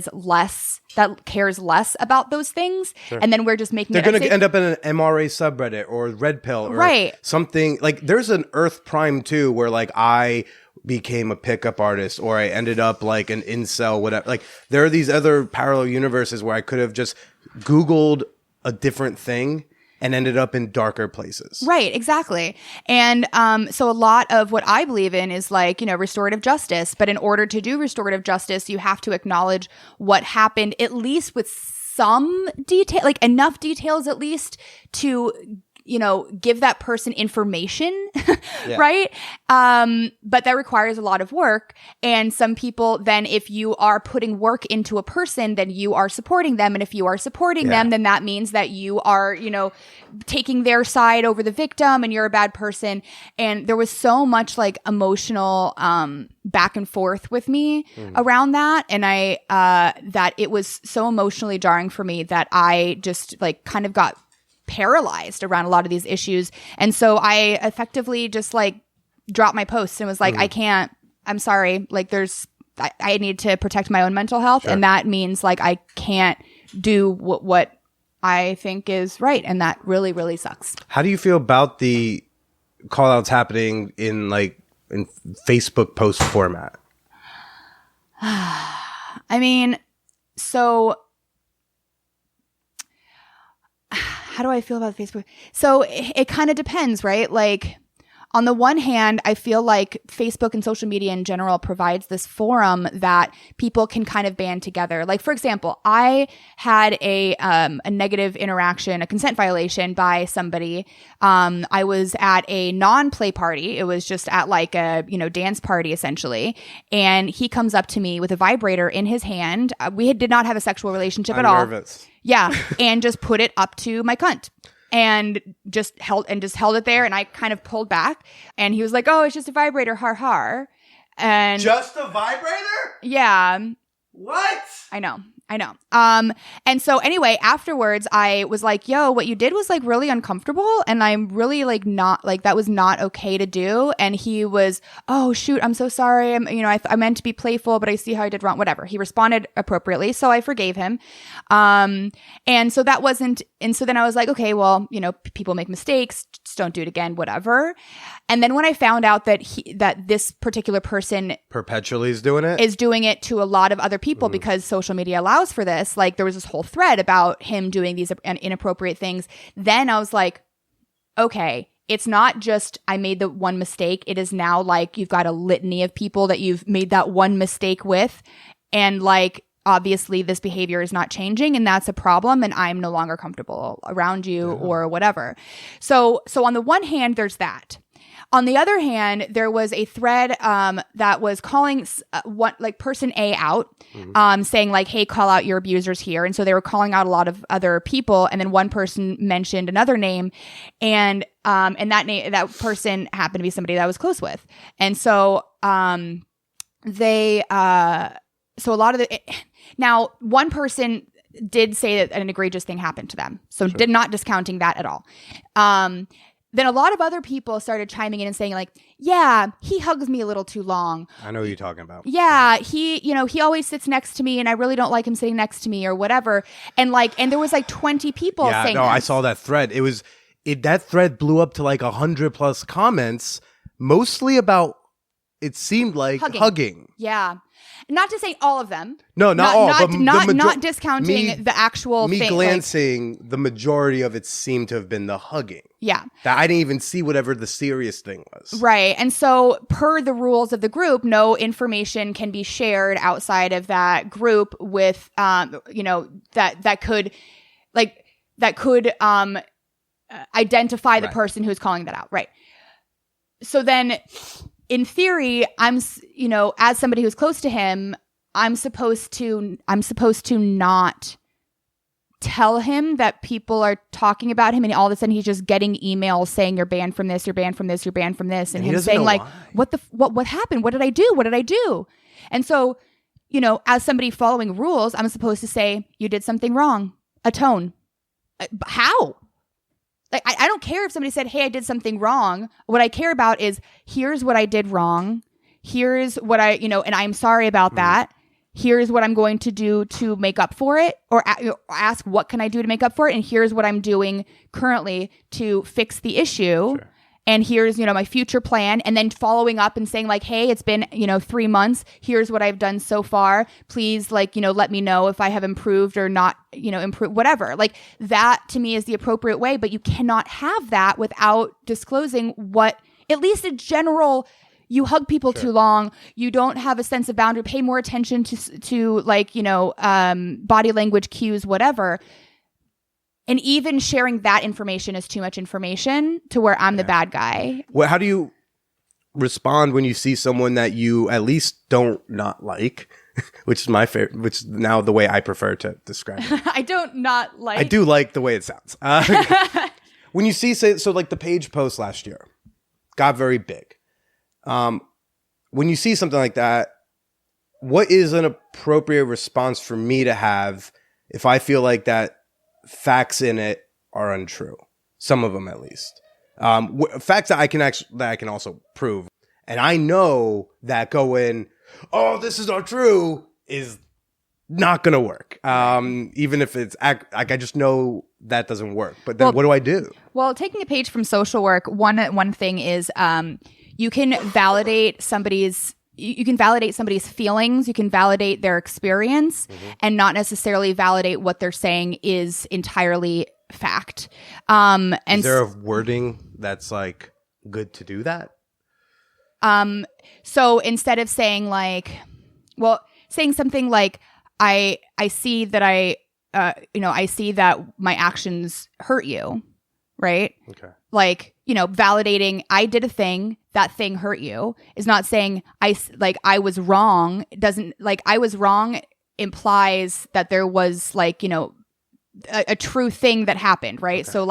cares less about those things. Sure. And then we're just making they're going to end up in an MRA subreddit or Red Pill or something. Like there's an Earth Prime too, where like I became a pickup artist or I ended up like an incel, whatever. Like there are these other parallel universes where I could have just Googled a different thing and ended up in darker places. Right, exactly. And so a lot of what I believe in is like, restorative justice. But in order to do restorative justice, you have to acknowledge what happened, at least with some detail, like enough details at least to give that person information, right? But that requires a lot of work. And some people then, if you are putting work into a person, then you are supporting them. And if you are supporting them, then that means that you are, taking their side over the victim and you're a bad person. And there was so much like emotional, back and forth with me around that. And that it was so emotionally jarring for me that I just like kind of got paralyzed around a lot of these issues. And so I effectively just like dropped my posts and was like, I'm sorry. Like I need to protect my own mental health. Sure. And that means like, I can't do what I think is right. And that really, really sucks. How do you feel about the call outs happening in Facebook post format? I mean, so how do I feel about Facebook? So it kind of depends, right? Like on the one hand, I feel like Facebook and social media in general provides this forum that people can kind of band together. Like, for example, I had a negative interaction, a consent violation by somebody. I was at a non-play party. It was just at like a, dance party essentially. And he comes up to me with a vibrator in his hand. We did not have a sexual relationship at all. Nervous. Yeah. And just put it up to my cunt. And just held it there, and I kind of pulled back, and he was like, "Oh, it's just a vibrator, har har." And just a vibrator? Yeah. What? I know. I know. And so anyway, afterwards I was like, yo, what you did was like really uncomfortable. And I'm really like not like, that was not okay to do. And he was, oh shoot, I'm so sorry. I meant to be playful, but I see how I did wrong, whatever. He responded appropriately. So I forgave him. And so that wasn't, and so then I was like, okay, well, people make mistakes, just don't do it again, whatever. And then when I found out that that this particular person perpetually is doing it to a lot of other people because social media allows for this, like there was this whole thread about him doing these inappropriate things. Then I was like, okay, it's not just I made the one mistake. It is now like you've got a litany of people that you've made that one mistake with. And like, obviously this behavior is not changing and that's a problem and I'm no longer comfortable around you or whatever. So on the one hand, there's that. On the other hand, there was a thread that was calling person A out, saying like, hey, call out your abusers here. And so they were calling out a lot of other people. And then one person mentioned another name and that person happened to be somebody that I was close with. And so now one person did say that an egregious thing happened to them. So did not discounting that at all. Then a lot of other people started chiming in and saying like, yeah, he hugs me a little too long. I know what you're talking about. Yeah, he always sits next to me and I really don't like him sitting next to me or whatever. And there was like 20 people saying I saw that thread. That thread blew up to like 100+ comments, mostly about, it seemed like hugging. Yeah. Not to say all of them. No, not all. But not discounting the actual thing. Me glancing, the majority of it seemed to have been the hugging. Yeah. That I didn't even see whatever the serious thing was. Right. And so per the rules of the group, no information can be shared outside of that group with, that could identify the person who's calling that out. Right. So then in theory, I'm, as somebody who's close to him, I'm supposed to not tell him that people are talking about him, and all of a sudden he's just getting emails saying you're banned from this, you're banned from this, you're banned from this, and him saying like, why. what happened? What did I do? What did I do? And so, as somebody following rules, I'm supposed to say you did something wrong. Atone. How? Like, I don't care if somebody said, hey, I did something wrong. What I care about is here's what I did wrong. Here's what and I'm sorry about that. Here's what I'm going to do to make up for it, or ask what can I do to make up for it. And here's what I'm doing currently to fix the issue. Sure. And here's, my future plan. And then following up and saying like, hey, it's been, 3 months. Here's what I've done so far. Please, let me know if I have improved or not, improved, whatever. Like that to me is the appropriate way, but you cannot have that without disclosing what, at least a general, you hug people too long. You don't have a sense of boundary, pay more attention to body language cues, whatever. And even sharing that information is too much information to where I'm the bad guy. Well, how do you respond when you see someone that you at least don't not like, which is my favorite, which is now the way I prefer to describe it. I don't not like. I do like the way it sounds. When you see, so like the Page post last year got very big. When you see something like that, what is an appropriate response for me to have if I feel like that facts in it are untrue? Some of them, at least. Facts that I can also prove, and I know that going, oh, this is not true, is not gonna work. Even if it's like, I just know that doesn't work. But then, what do I do? Well, taking a page from social work, one thing is you can validate somebody's. You can validate somebody's feelings, you can validate their experience, and not necessarily validate what they're saying is entirely fact. And is there a wording that's like good to do that? So instead of saying saying something like, I see that I see that my actions hurt you, right? Okay. Validating I did a thing, that thing hurt you, is not saying I was wrong. It doesn't, I was wrong implies that there was a true thing that happened, right? Okay. So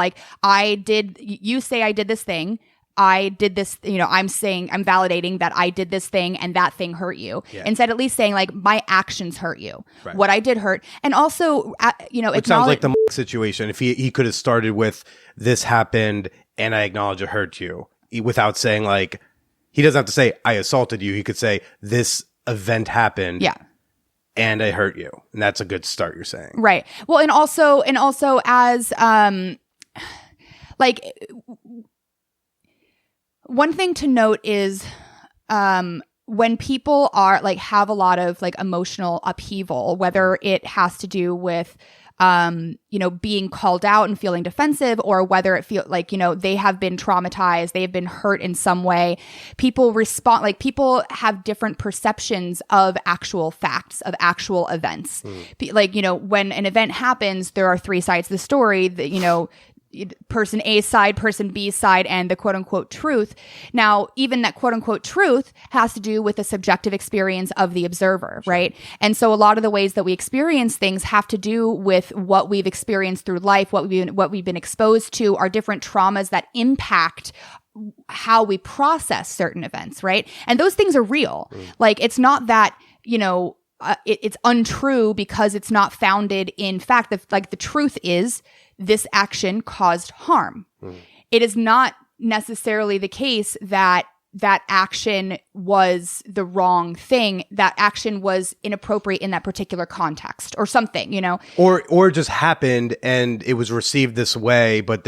you say I did this thing, I did this, I'm validating that I did this thing and that thing hurt you. Yeah. Instead, at least saying like, my actions hurt you. Right. What I did hurt. And also, It sounds like the situation. If he could have started with, this happened and I acknowledge it hurt you, without saying like, he doesn't have to say, I assaulted you. He could say, this event happened. Yeah. And I hurt you. And that's a good start, you're saying. Right. Well, and also as, like, one thing to note is when people are like have a lot of like emotional upheaval, whether it has to do with being called out and feeling defensive, or whether it feel like, they have been traumatized, they have been hurt in some way, people respond, like people have different perceptions of actual facts, of actual events. Like, when an event happens, there are three sides of the story that, person A side, person B side, and the quote unquote truth. Now, even that quote unquote truth has to do with the subjective experience of the observer, right? And so a lot of the ways that we experience things have to do with what we've experienced through life, what we've been exposed to, our different traumas that impact how we process certain events, right? And those things are real. Like, it's not that, it's untrue because it's not founded in fact. The truth is, this action caused harm. It is not necessarily the case that that action was the wrong thing. That action was inappropriate in that particular context or something, Or just happened and it was received this way, but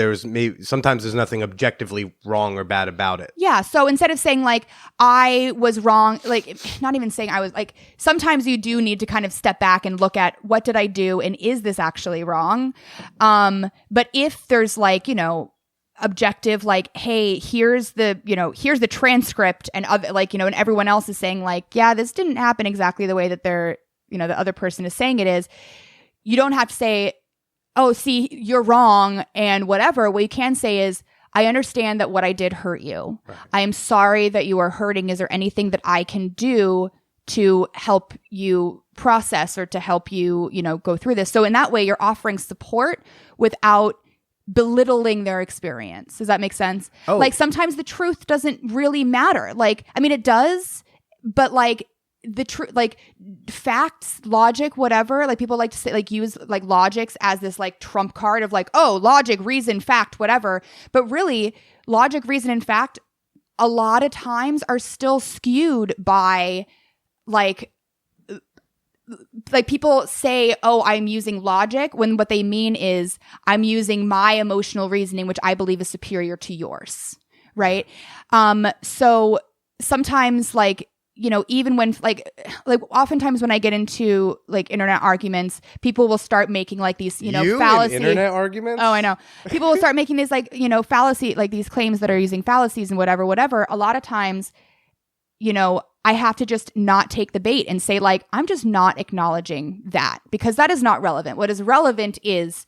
sometimes there's nothing objectively wrong or bad about it. Yeah. So instead of saying like, I was wrong, like not even saying I was like, sometimes you do need to kind of step back and look at what did I do and is this actually wrong? But if there's like, objective, like, hey, here's the transcript, and other, like, and everyone else is saying like, yeah, this didn't happen exactly the way that they're, the other person is saying it is. You don't have to say, oh, see, you're wrong and whatever. What you can say is, I understand that what I did hurt you. Right. I am sorry that you are hurting. Is there anything that I can do to help you process or to help you, go through this? So in that way, you're offering support without belittling their experience. Does that make sense? Oh. Like, sometimes the truth doesn't really matter. Like, I mean, it does, but like the truth, like facts, logic, whatever, like people like to say, like use like logics as this like trump card of like, oh, logic, reason, fact, whatever. But really, logic, reason, and fact a lot of times are still skewed by like people say, oh, I'm using logic, when what they mean is I'm using my emotional reasoning, which I believe is superior to yours. Right. So sometimes like, even when like oftentimes when I get into like internet arguments, people will start making like these, fallacy internet arguments. Oh, I know. People will start making these like, fallacy, like these claims that are using fallacies and whatever. A lot of times, I have to just not take the bait and say like, I'm just not acknowledging that, because that is not relevant. What is relevant is,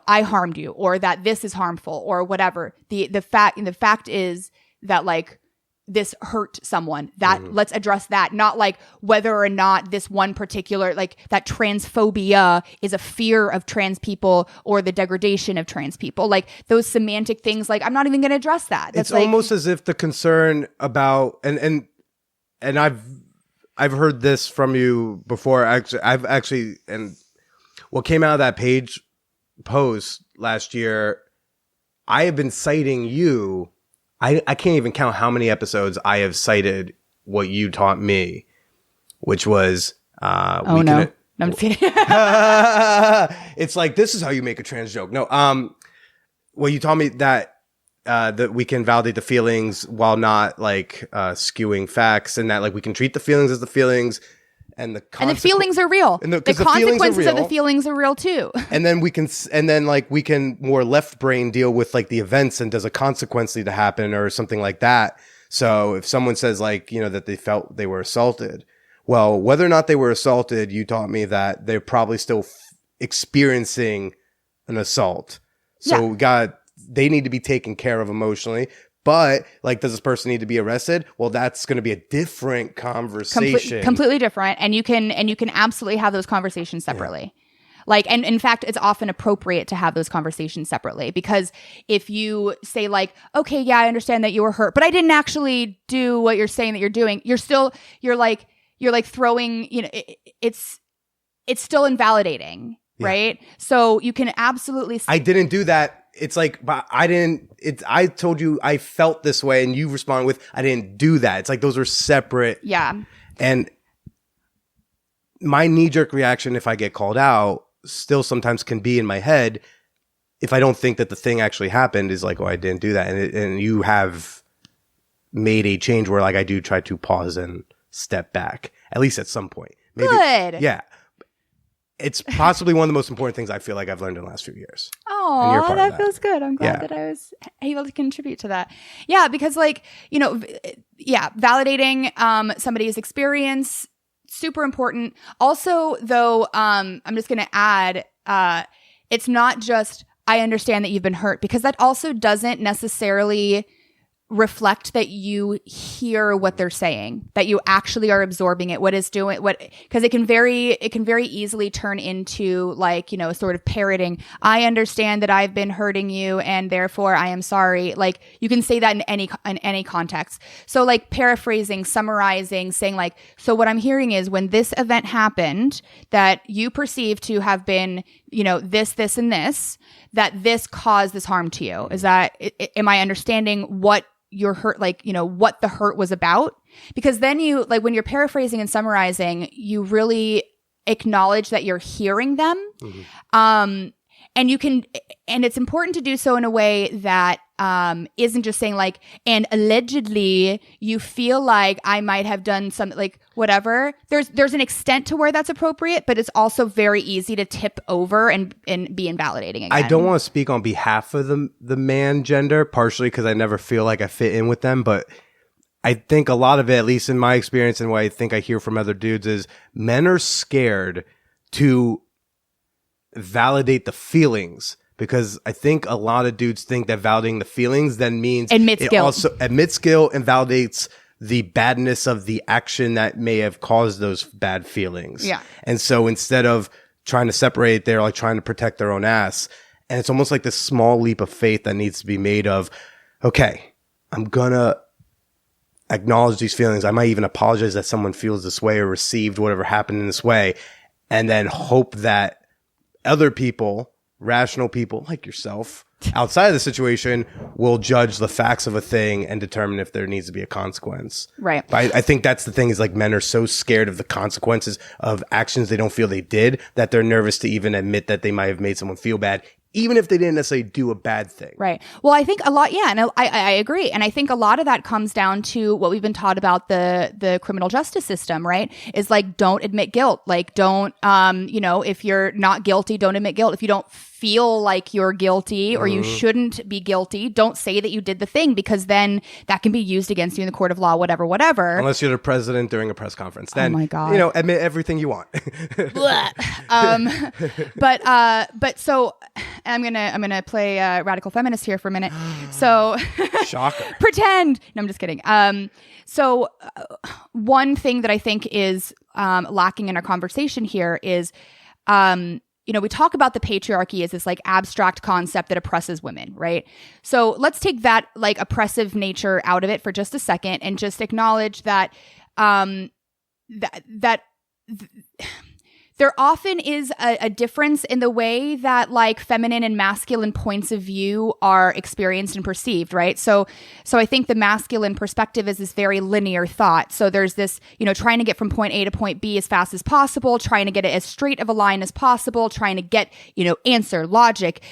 I harmed you, or that this is harmful, or whatever. The fact is that like this hurt someone. That let's address that, not like whether or not this one particular, like that transphobia is a fear of trans people or the degradation of trans people. Like those semantic things, like I'm not even going to address that. It's like, almost as if the concern about and I've heard this from you before. I've actually, and what came out of that page post last year, I have been citing you. I can't even count how many episodes I have cited what you taught me, which was I'm just kidding. It's like, this is how you make a trans joke. No, well, you taught me that that we can validate the feelings while not like skewing facts, and that like we can treat the feelings as the feelings, and the feelings are real. And the consequences of the feelings are real too. And then we can more left brain deal with like the events, and does a consequence need to happen or something like that. So if someone says like, that they felt they were assaulted, well, whether or not they were assaulted, you taught me that they're probably still experiencing an assault. So they need to be taken care of emotionally. But like, does this person need to be arrested? Well, that's going to be a different conversation. Completely different. And you can absolutely have those conversations separately. Like, and in fact, it's often appropriate to have those conversations separately, because if you say like, okay, yeah, I understand that you were hurt, but I didn't actually do what you're saying that you're doing, you're like throwing, it's still invalidating, right? So you can absolutely I didn't do that. It's like, but I told you I felt this way, and you respond with, I didn't do that. It's like those are separate. Yeah. And my knee-jerk reaction, if I get called out, still sometimes can be in my head, if I don't think that the thing actually happened, is like, oh, I didn't do that. And you have made a change where like I do try to pause and step back, at least at some point. Maybe, Good. Yeah. It's possibly one of the most important things I feel like I've learned in the last few years. Oh, part of that that. feels good. I'm glad that I was able to contribute to that. Yeah, because like, validating somebody's experience, super important. Also, though, I'm just going to add, it's not just, I understand that you've been hurt, because that also doesn't necessarily reflect that you hear what they're saying, that you actually are absorbing it, because it can very easily turn into like, sort of parroting. I understand that I've been hurting you and therefore I am sorry. Like, you can say that in any context. So like paraphrasing, summarizing, saying like, so what I'm hearing is when this event happened that you perceive to have been, this, and this, that this caused this harm to you. Is that, am I understanding what your hurt, like, what the hurt was about? Because then you, like, when you're paraphrasing and summarizing, you really acknowledge that you're hearing them. Mm-hmm. And it's important to do so in a way that isn't just saying like, and allegedly you feel like I might have done something, like whatever. There's an extent to where that's appropriate, but it's also very easy to tip over and be invalidating again. I don't want to speak on behalf of the man gender, partially because I never feel like I fit in with them, but I think a lot of it, at least in my experience and what I think I hear from other dudes, is men are scared to validate the feelings, because I think a lot of dudes think that validating the feelings then means admits guilt. Also admits guilt and validates the badness of the action that may have caused those bad feelings. Yeah. And so instead of trying to separate, they're like trying to protect their own ass. And it's almost like this small leap of faith that needs to be made of, okay, I'm gonna acknowledge these feelings. I might even apologize that someone feels this way or received whatever happened in this way, and then hope that other people, rational people like yourself, outside of the situation, will judge the facts of a thing and determine if there needs to be a consequence. Right. But I think that's the thing, is like men are so scared of the consequences of actions they don't feel they did, that they're nervous to even admit that they might have made someone feel bad, even if they didn't necessarily do a bad thing. Right. Well, I think a lot, and I agree. And I think a lot of that comes down to what we've been taught about the criminal justice system, right? Is like, don't admit guilt. Like, don't, if you're not guilty, don't admit guilt. If you don't feel like you're guilty or you shouldn't be guilty, don't say that you did the thing, because then that can be used against you in the court of law, whatever. Unless you're the president during a press conference. Then, oh my God. Admit everything you want. But so I'm gonna play radical feminist here for a minute. So Shocker. Pretend. No, I'm just kidding. So one thing that I think is lacking in our conversation here is, we talk about the patriarchy as this like abstract concept that oppresses women, right? So let's take that like oppressive nature out of it for just a second and just acknowledge that there often is a difference in the way that like feminine and masculine points of view are experienced and perceived, right? So I think the masculine perspective is this very linear thought. So there's this, trying to get from point A to point B as fast as possible, trying to get it as straight of a line as possible, trying to get, answer, logic,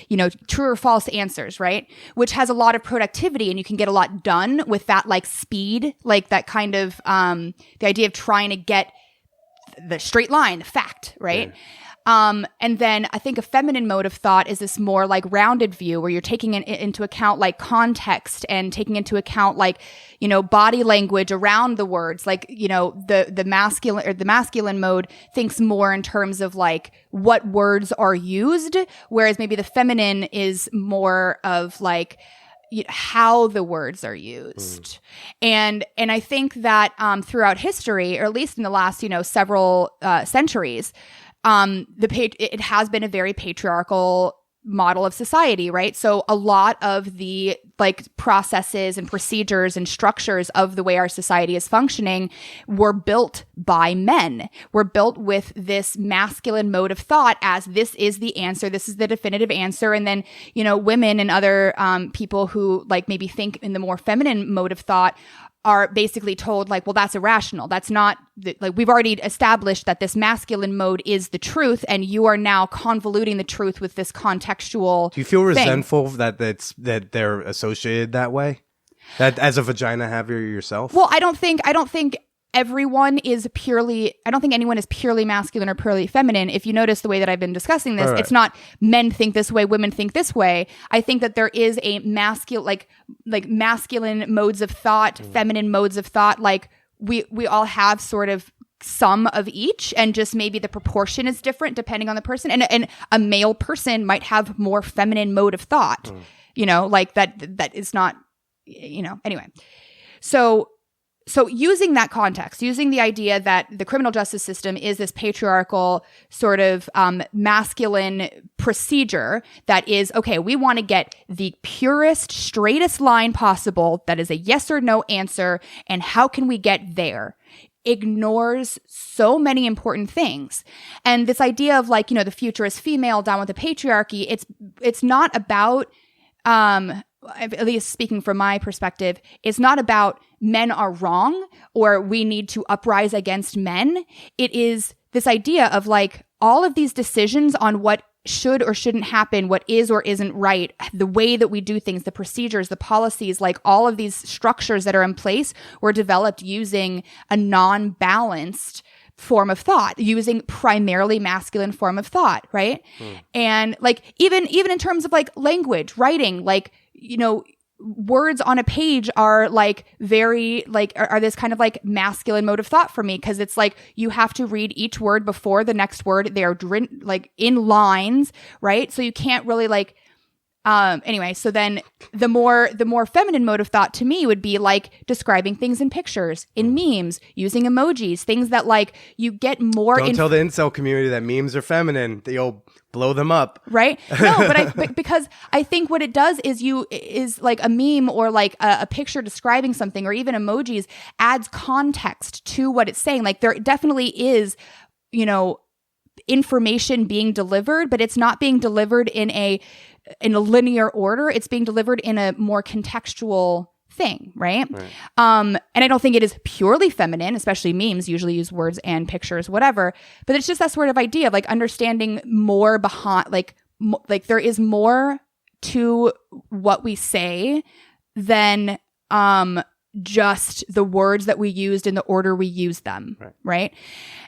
true or false answers, right? Which has a lot of productivity, and you can get a lot done with that like speed, like that kind of, the idea of trying to get the straight line, the fact, right? Yeah. And then I think a feminine mode of thought is this more like rounded view where you're taking into account like context and taking into account like, body language around the words. Like, the masculine mode thinks more in terms of like what words are used, whereas maybe the feminine is more of like, how the words are used. And I think that throughout history, or at least in the last, several centuries, it has been a very patriarchal model of society, right? So a lot of the like processes and procedures and structures of the way our society is functioning were built by men. Were built with this masculine mode of thought as this is the answer, this is the definitive answer. And then, you know, women and other people who like maybe think in the more feminine mode of thought are basically told like, well, that's irrational. That's not like, we've already established that this masculine mode is the truth, and you are now convoluting the truth with this contextual. Do you feel thing. resentful that they're associated that way? That as a vagina haver yourself? Well, I don't think everyone is purely, I don't think anyone is purely masculine or purely feminine. If you notice the way that I've been discussing this, right. It's not men think this way, women think this way. I think that there is a masculine, like masculine modes of thought, feminine modes of thought. Like we all have sort of some of each, and just maybe the proportion is different depending on the person. And a male person might have more feminine mode of thought, you know, like that is not, you know, anyway. So using that context, using the idea that the criminal justice system is this patriarchal sort of masculine procedure that is, okay, we want to get the purest, straightest line possible that is a yes or no answer, and how can we get there? Ignores so many important things. And this idea of like, you know, the future is female, down with the patriarchy, it's not about at least speaking from my perspective, it's not about men are wrong or we need to uprise against men. It is this idea of like all of these decisions on what should or shouldn't happen, what is or isn't right, the way that we do things, the procedures, the policies, like all of these structures that are in place were developed using a non-balanced form of thought, using primarily masculine form of thought, right? And like even in terms of like language, writing, like, you know, words on a page are like very like are this kind of like masculine mode of thought for me, because it's like you have to read each word before the next word. They're like in lines, right? So you can't really like anyway, so then the more feminine mode of thought to me would be like describing things in pictures, in memes, using emojis, things that like you get more. Don't tell the incel community that memes are feminine. You'll blow them up, right? No, but because I think what it does is like a meme or like a picture describing something, or even emojis adds context to what it's saying. Like there definitely is, you know, information being delivered, but it's not being delivered in a linear order. It's being delivered in a more contextual thing, right? And I don't think it is purely feminine, especially memes usually use words and pictures, whatever. But it's just that sort of idea of like understanding more behind, like there is more to what we say than just the words that we used in the order we use them, right?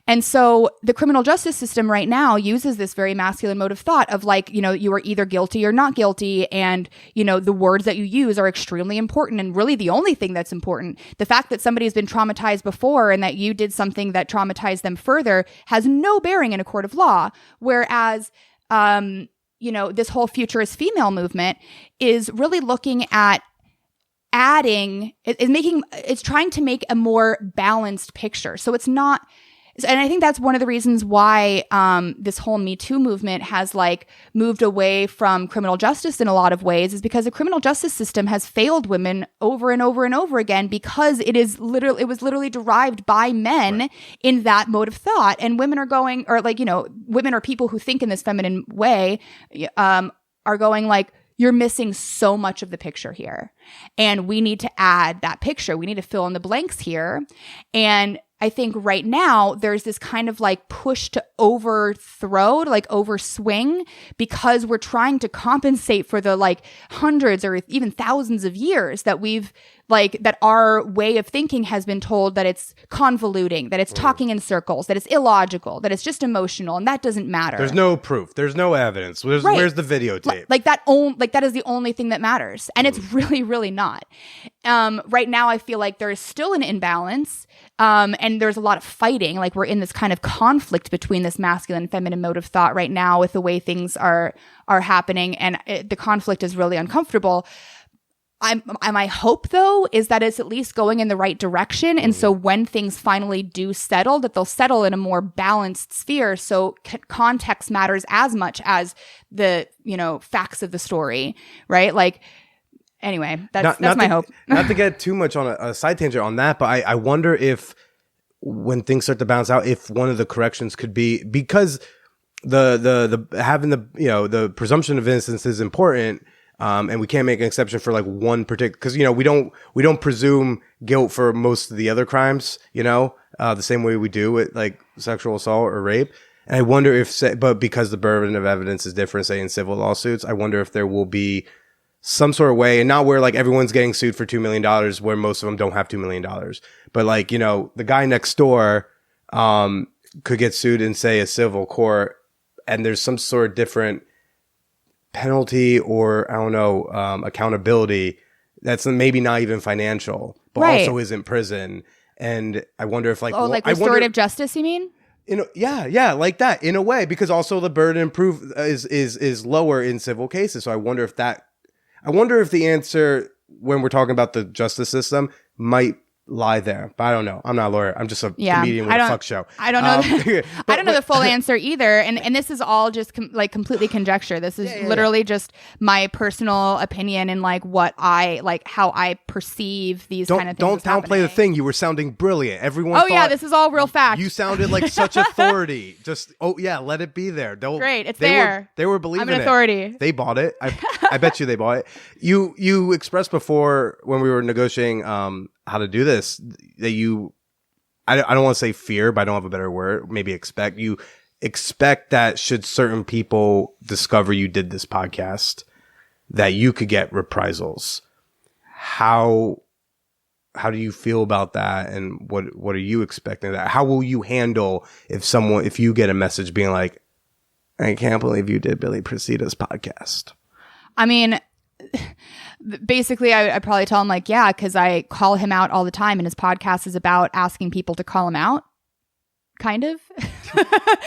And so the criminal justice system right now uses this very masculine mode of thought of like, you know, you are either guilty or not guilty, and, you know, the words that you use are extremely important, and really the only thing that's important. The fact that somebody has been traumatized before and that you did something that traumatized them further has no bearing in a court of law, whereas you know, this whole futurist female movement is really looking at it's trying to make a more balanced picture. So it's not, and I think that's one of the reasons why this whole Me Too movement has like moved away from criminal justice in a lot of ways, is because the criminal justice system has failed women over and over and over again, because it was literally derived by men in that mode of thought. And women are going, or like, you know, women or people who think in this feminine way are going like, you're missing so much of the picture here, and we need to add that picture. We need to fill in the blanks here. And I think right now there's this kind of like push to overthrow, to like overswing, because we're trying to compensate for the like hundreds or even thousands of years that we've like, that our way of thinking has been told that it's convoluting, that it's talking in circles, that it's illogical, that it's just emotional, and that doesn't matter. There's no proof. There's no evidence. Where's the videotape? Like that is the only thing that matters. And it's really, really not. Right now, I feel like there is still an imbalance. And there's a lot of fighting. Like we're in this kind of conflict between this masculine and feminine mode of thought right now with the way things are happening. And the conflict is really uncomfortable. my hope though is that it's at least going in the right direction, and so when things finally do settle, that they'll settle in a more balanced sphere. So context matters as much as the facts of the story, right? Like, anyway, that's my hope. Not to get too much on a side tangent on that, but I wonder if when things start to balance out, if one of the corrections could be, because the having the presumption of innocence is important. And we can't make an exception for like one particular, because we don't presume guilt for most of the other crimes, the same way we do with like sexual assault or rape. And I wonder but because the burden of evidence is different, say in civil lawsuits, I wonder if there will be some sort of way, and not where like everyone's getting sued for $2 million, where most of them don't have $2 million, but like the guy next door could get sued in say a civil court, and there's some sort of different penalty or I don't know, accountability that's maybe not even financial, but also is in prison. And I wonder if like restorative justice, you mean? Yeah, like that in a way, because also the burden is lower in civil cases. So I wonder if the answer when we're talking about the justice system might lie there, but I don't know. I'm not a lawyer. I'm just a comedian with a fuck show. I don't know. I don't know the full answer either. And this is all just completely conjecture. This is literally just my personal opinion and like what how I perceive these kind of things. Don't downplay the thing. You were sounding brilliant. Everyone. Oh yeah, this is all real fact. You sounded like such authority. Just let it be there. Great, it's there. They were believing it. I'm an authority. They bought it. I bet you they bought it. You expressed before when we were negotiating how to do this that I don't want to say fear, but I don't have a better word, maybe expect that should certain people discover you did this podcast, that you could get reprisals. How do you feel about that, and what are you expecting that? How will you handle if you get a message being like, I can't believe you did Billy Presida's podcast? I mean, basically, I'd probably tell him like, yeah, because I call him out all the time, and his podcast is about asking people to call him out, kind of.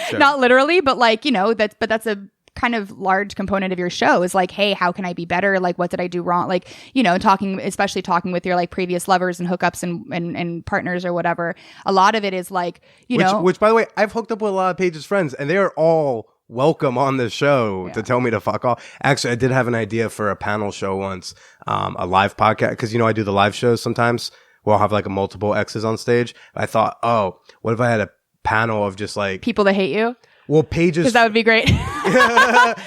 Sure. Not literally, but like, that's a kind of large component of your show is like, hey, how can I be better? Like, what did I do wrong? Like, especially talking with your like previous lovers and hookups and partners or whatever. A lot of it is like, which by the way, I've hooked up with a lot of Paige's friends, and they are all welcome on the show to tell me to fuck off. Actually, I did have an idea for a panel show once, a live podcast, because I do the live shows sometimes where I'll have like multiple exes on stage. I thought, what if I had a panel of just like people that hate you? Well, Paige's, because that would be great.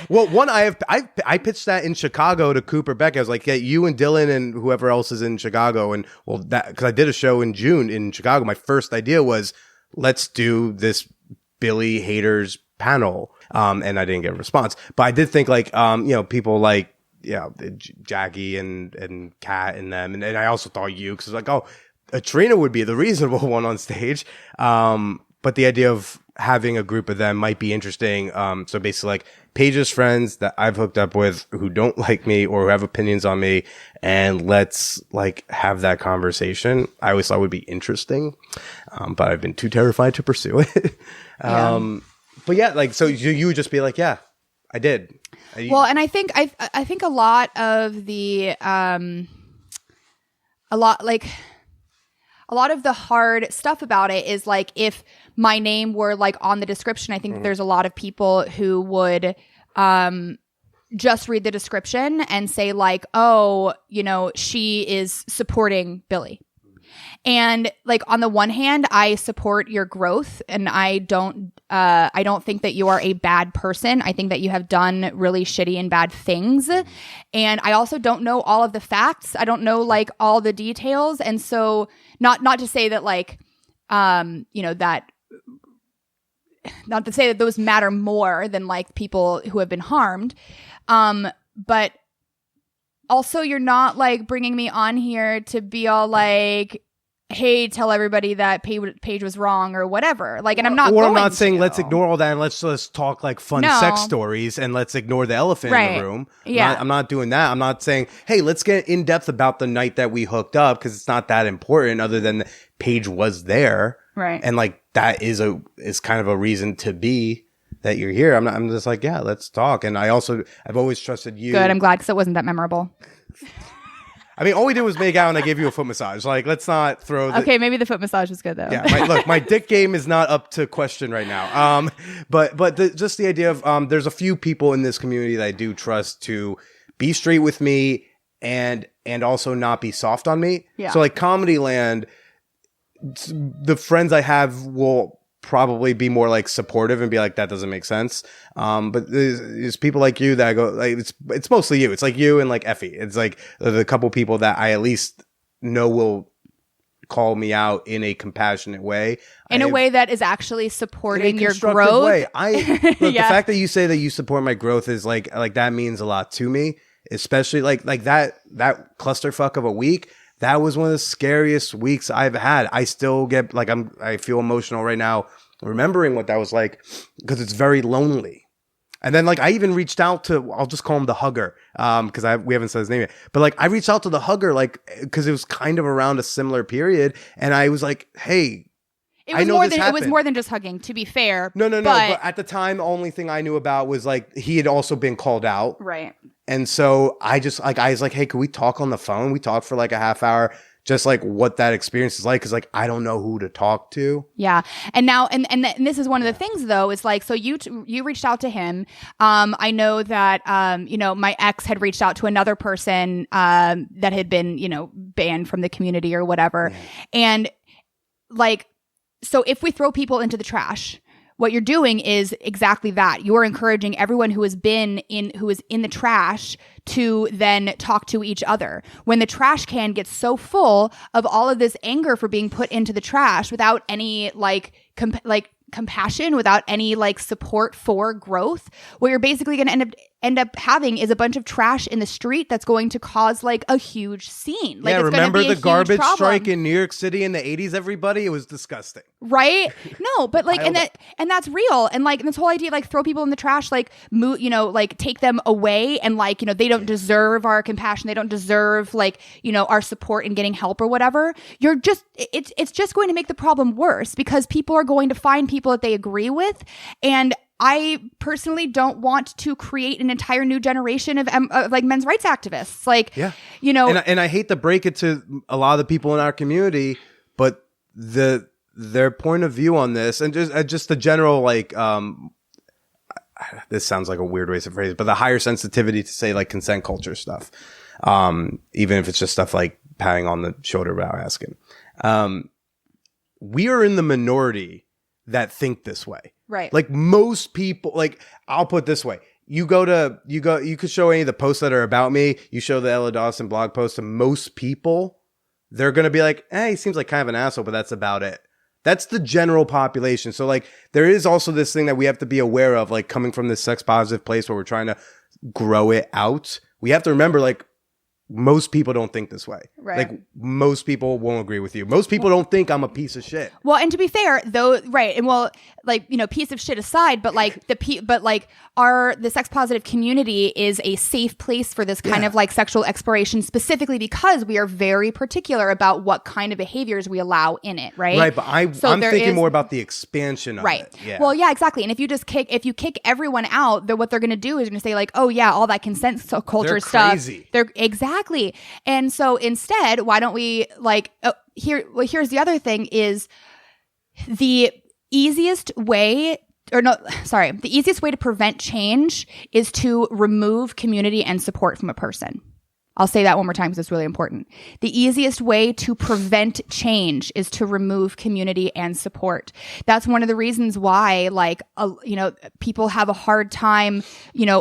Well, one, I pitched that in Chicago to Cooper Beck. I was like, yeah, you and Dylan and whoever else is in Chicago, and because I did a show in June in Chicago. My first idea was, let's do this Billy haters panel. And I didn't get a response, but I did think like, people like, Jackie and Kat and them. And I also thought you, cause like, Trina would be the reasonable one on stage. But the idea of having a group of them might be interesting. So basically like Paige's friends that I've hooked up with who don't like me or who have opinions on me, and let's like have that conversation. I always thought would be interesting. But I've been too terrified to pursue it. But yeah, like, so you would just be like, yeah, I did. Well, and I think a lot of the, a lot of the hard stuff about it is like, if my name were like on the description, I think that there's a lot of people who would, just read the description and say like, she is supporting Billy. And like, on the one hand, I support your growth, and I don't think that you are a bad person. I think that you have done really shitty and bad things. And I also don't know all of the facts. I don't know like all the details. And so not to say that like, that, not to say that those matter more than like people who have been harmed. But also you're not like bringing me on here to be all like, hey, tell everybody that Paige was wrong or whatever. Like, and I'm not. Or I'm not saying let's ignore all that and let's talk like fun sex stories and let's ignore the elephant in the room. Yeah, I'm not doing that. I'm not saying, hey, let's get in depth about the night that we hooked up, because it's not that important. Other than Paige was there, right? And like that is kind of a reason to be that you're here. I'm just like, yeah, let's talk. And I've always trusted you. Good. I'm glad, because it wasn't that memorable. I mean, all we did was make out and I gave you a foot massage. Like, let's not throw the... Okay, maybe the foot massage was good though. Yeah, my dick game is not up to question right now. Just the idea of there's a few people in this community that I do trust to be straight with me and also not be soft on me. Yeah. So like Comedy Land, the friends I have will probably be more like supportive and be like, that doesn't make sense. But there's people like you that I go like, it's mostly you. It's like you and like Effie. It's like the couple people that I at least know will call me out in a compassionate way. In a way that is actually supporting your growth. Way. The fact that you say that you support my growth is like that means a lot to me, especially like that clusterfuck of a week. That was one of the scariest weeks I've had. I still get like I feel emotional right now remembering what that was like because it's very lonely. And then like I even reached out to, I'll just call him the hugger because we haven't said his name yet. But like I reached out to the hugger like because it was kind of around a similar period, and I was like, hey. It was more than just hugging, to be fair. No. But at the time, the only thing I knew about was like he had also been called out. Right. And so I was like, hey, could we talk on the phone? We talked for like a half hour, just like what that experience is like. Cause like, I don't know who to talk to. Yeah. And now, and this is one of the things though, is like, so you reached out to him. I know that, my ex had reached out to another person, that had been, banned from the community or whatever. Yeah. And like, so if we throw people into the trash, what you're doing is exactly that. You're encouraging everyone who is in the trash to then talk to each other. When the trash can gets so full of all of this anger for being put into the trash without any compassion, without any like support for growth, what you're basically going to end up having is a bunch of trash in the street that's going to cause like a huge scene. Like, yeah, it's remember be the garbage strike in New York City in the 80s, everybody? It was disgusting. Right? No, but like, and that's real. And like, and this whole idea, like throw people in the trash, like like take them away and like, they don't deserve our compassion. They don't deserve like, our support in getting help or whatever. It's just going to make the problem worse because people are going to find people that they agree with. And I personally don't want to create an entire new generation of like men's rights activists. Like, yeah. And I hate to break it to a lot of the people in our community, but their point of view on this and just the general, like, this sounds like a weird way to phrase it, but the higher sensitivity to say like consent culture stuff. Even if it's just stuff like patting on the shoulder without asking. We are in the minority that think this way. Right. Like most people, like I'll put it this way. You could show any of the posts that are about me. You show the Ella Dawson blog post to most people. They're going to be like, he seems like kind of an asshole, but that's about it. That's the general population. So like there is also this thing that we have to be aware of, like coming from this sex positive place where we're trying to grow it out. We have to remember like most people don't think this way. Right. Like most people won't agree with you. Most people don't think I'm a piece of shit. Well, and to be fair, though, right, and well, like piece of shit aside, but like the sex positive community is a safe place for this kind of like sexual exploration, specifically because we are very particular about what kind of behaviors we allow in it. Right. Right, but I'm thinking more about the expansion of it. Yeah. Well, yeah, exactly. And if you kick everyone out, then what they're going to do is going to say like, oh yeah, all that consent culture stuff. Crazy. They're exactly. And so instead, why don't we like here's the other thing is the easiest way to prevent change is to remove community and support from a person. I'll say that one more time because it's really important. The easiest way to prevent change is to remove community and support. That's one of the reasons why, like, people have a hard time,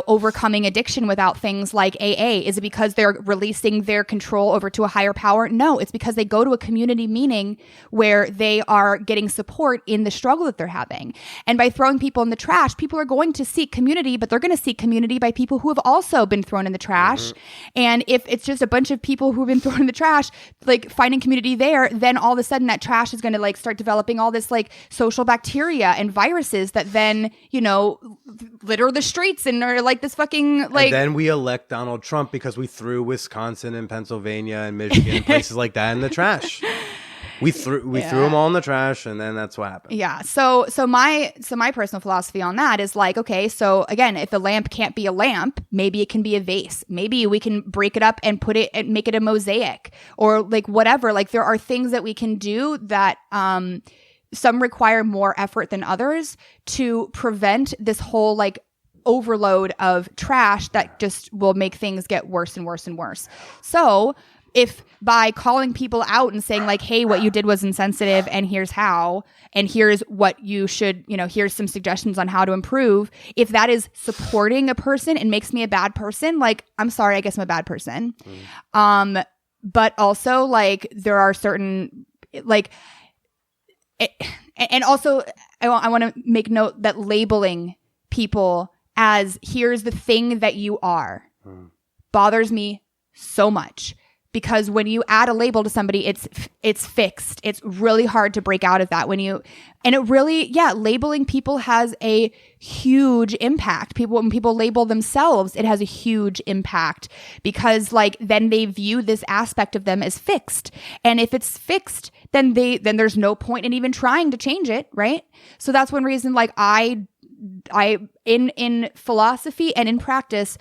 overcoming addiction without things like AA. Is it because they're releasing their control over to a higher power? No, it's because they go to a community meeting where they are getting support in the struggle that they're having. And by throwing people in the trash, people are going to seek community, but they're going to seek community by people who have also been thrown in the trash. Mm-hmm. And if it's just a bunch of people who've been thrown in the trash, like finding community there, then all of a sudden that trash is going to like start developing all this like social bacteria and viruses that then, litter the streets and are like this fucking like. And then we elect Donald Trump because we threw Wisconsin and Pennsylvania and Michigan and places like that in the trash. We threw them all in the trash, and then that's what happened. Yeah. So my personal philosophy on that is like, okay, so again, if a lamp can't be a lamp, maybe it can be a vase. Maybe we can break it up and put it and make it a mosaic or like whatever. Like there are things that we can do that some require more effort than others to prevent this whole like overload of trash that just will make things get worse and worse and worse. So if by calling people out and saying like, hey, what you did was insensitive and here's how, and here's what you should, here's some suggestions on how to improve. If that is supporting a person and makes me a bad person, like, I'm sorry, I guess I'm a bad person. But also like there are certain like, and also I want to make note that labeling people as here's the thing that you are bothers me so much. Because when you add a label to somebody, it's fixed. It's really hard to break out of that labeling people has a huge impact. When people label themselves, it has a huge impact because like then they view this aspect of them as fixed. And if it's fixed, then there's no point in even trying to change it, right? So that's one reason like I in philosophy and in practice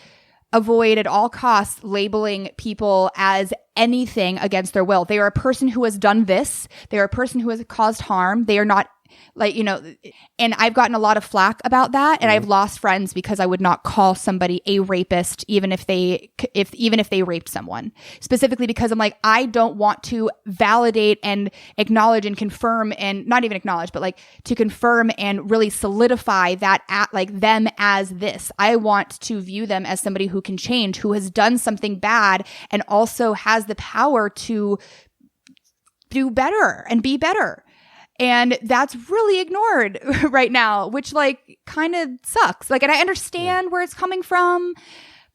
avoid at all costs labeling people as anything against their will. They are a person who has done this. They are a person who has caused harm. They are not like, and I've gotten a lot of flack about that. And I've lost friends because I would not call somebody a rapist, even if they raped someone, specifically because I'm like, I don't want to validate and acknowledge and confirm and not even acknowledge, but like to confirm and really solidify that at like them as this. I want to view them as somebody who can change, who has done something bad and also has the power to do better and be better. And that's really ignored right now, which like kind of sucks. Like, and I understand where it's coming from,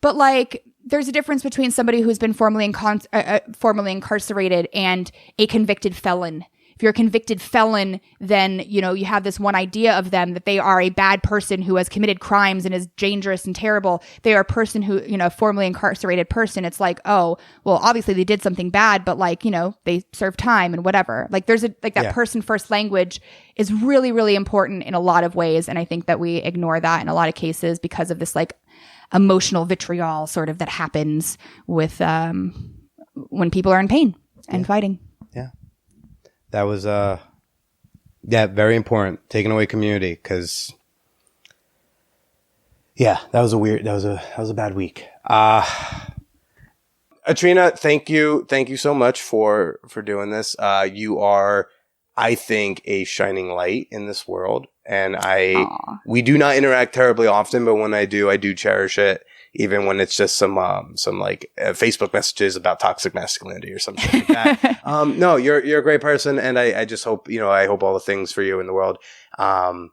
but like there's a difference between somebody who's been formally incarcerated and a convicted felon. If you're a convicted felon, then, you have this one idea of them that they are a bad person who has committed crimes and is dangerous and terrible. They are a person who, a formerly incarcerated person. It's like, oh, well, obviously they did something bad, but like, they served time and whatever. Like there's that person first language is really, really important in a lot of ways. And I think that we ignore that in a lot of cases because of this like emotional vitriol sort of that happens with when people are in pain and fighting. That was very important. Taking away community because that was a bad week. Atrina, thank you so much for doing this. You are, I think, a shining light in this world, and we do not interact terribly often, but when I do cherish it. Even when it's just some Facebook messages about toxic masculinity or something like that. No, you're a great person. And I just hope, I hope all the things for you in the world. I'll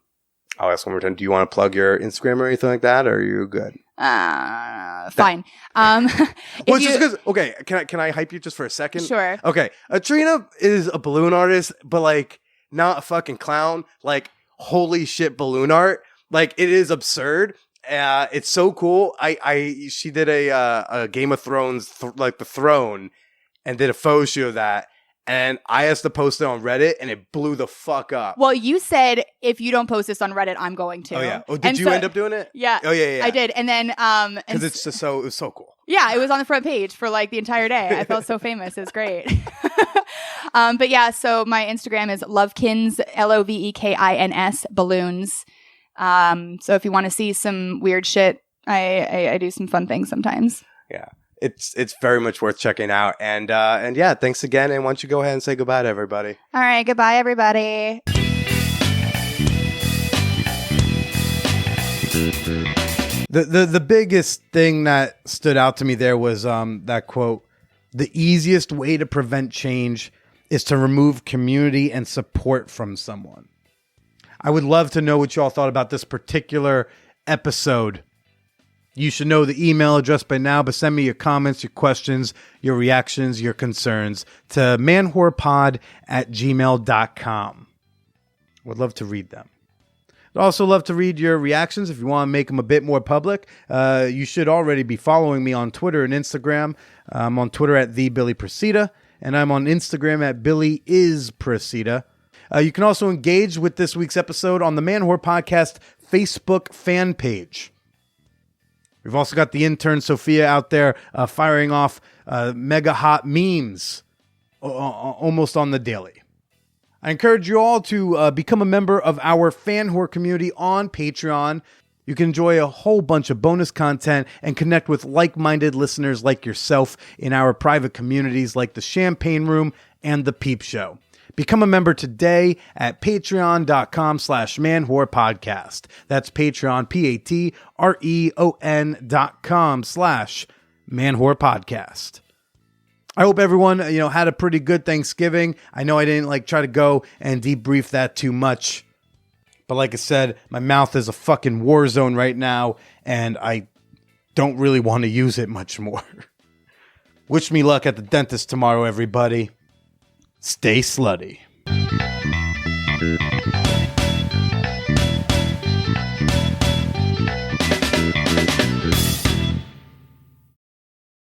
ask one more time. Do you want to plug your Instagram or anything like that? Or are you good? Fine. Well, just because, okay. Can I hype you just for a second? Sure. Okay. Atrina is a balloon artist, but like not a fucking clown. Like holy shit balloon art. Like it is absurd. It's so cool. She did a Game of Thrones, like the throne, and did a photo shoot of that. And I asked to post it on Reddit, and it blew the fuck up. Well, you said if you don't post this on Reddit, I'm going to. Oh yeah. Oh, did you end up doing it? Yeah. Oh yeah. I did, and then because it's just it was so cool. Yeah, it was on the front page for like the entire day. I felt so famous. It was great. But yeah, so my Instagram is Lovekins, Lovekins balloons. So if you want to see some weird shit, I do some fun things sometimes. Yeah. It's very much worth checking out. And yeah, thanks again. And why don't you go ahead and say goodbye to everybody? All right. Goodbye, everybody. The biggest thing that stood out to me there was that quote, "The easiest way to prevent change is to remove community and support from someone." I would love to know what y'all thought about this particular episode. You should know the email address by now, but send me your comments, your questions, your reactions, your concerns to manwhorepod@gmail.com. Would love to read them. I'd also love to read your reactions if you want to make them a bit more public. You should already be following me on Twitter and Instagram. I'm on Twitter at TheBillyPresida and I'm on Instagram at BillyIsPracida. You can also engage with this week's episode on the Man Whore Podcast Facebook fan page. We've also got the intern Sophia out there firing off mega hot memes almost on the daily. I encourage you all to become a member of our Fan Whore community on Patreon. You can enjoy a whole bunch of bonus content and connect with like-minded listeners like yourself in our private communities like the Champagne Room and the Peep Show. Become a member today at patreon.com/manwhorepodcast. That's Patreon, patreon.com/manwhorepodcast. I hope everyone, had a pretty good Thanksgiving. I know I didn't try to go and debrief that too much. But like I said, my mouth is a fucking war zone right now, and I don't really want to use it much more. Wish me luck at the dentist tomorrow, everybody. Stay slutty.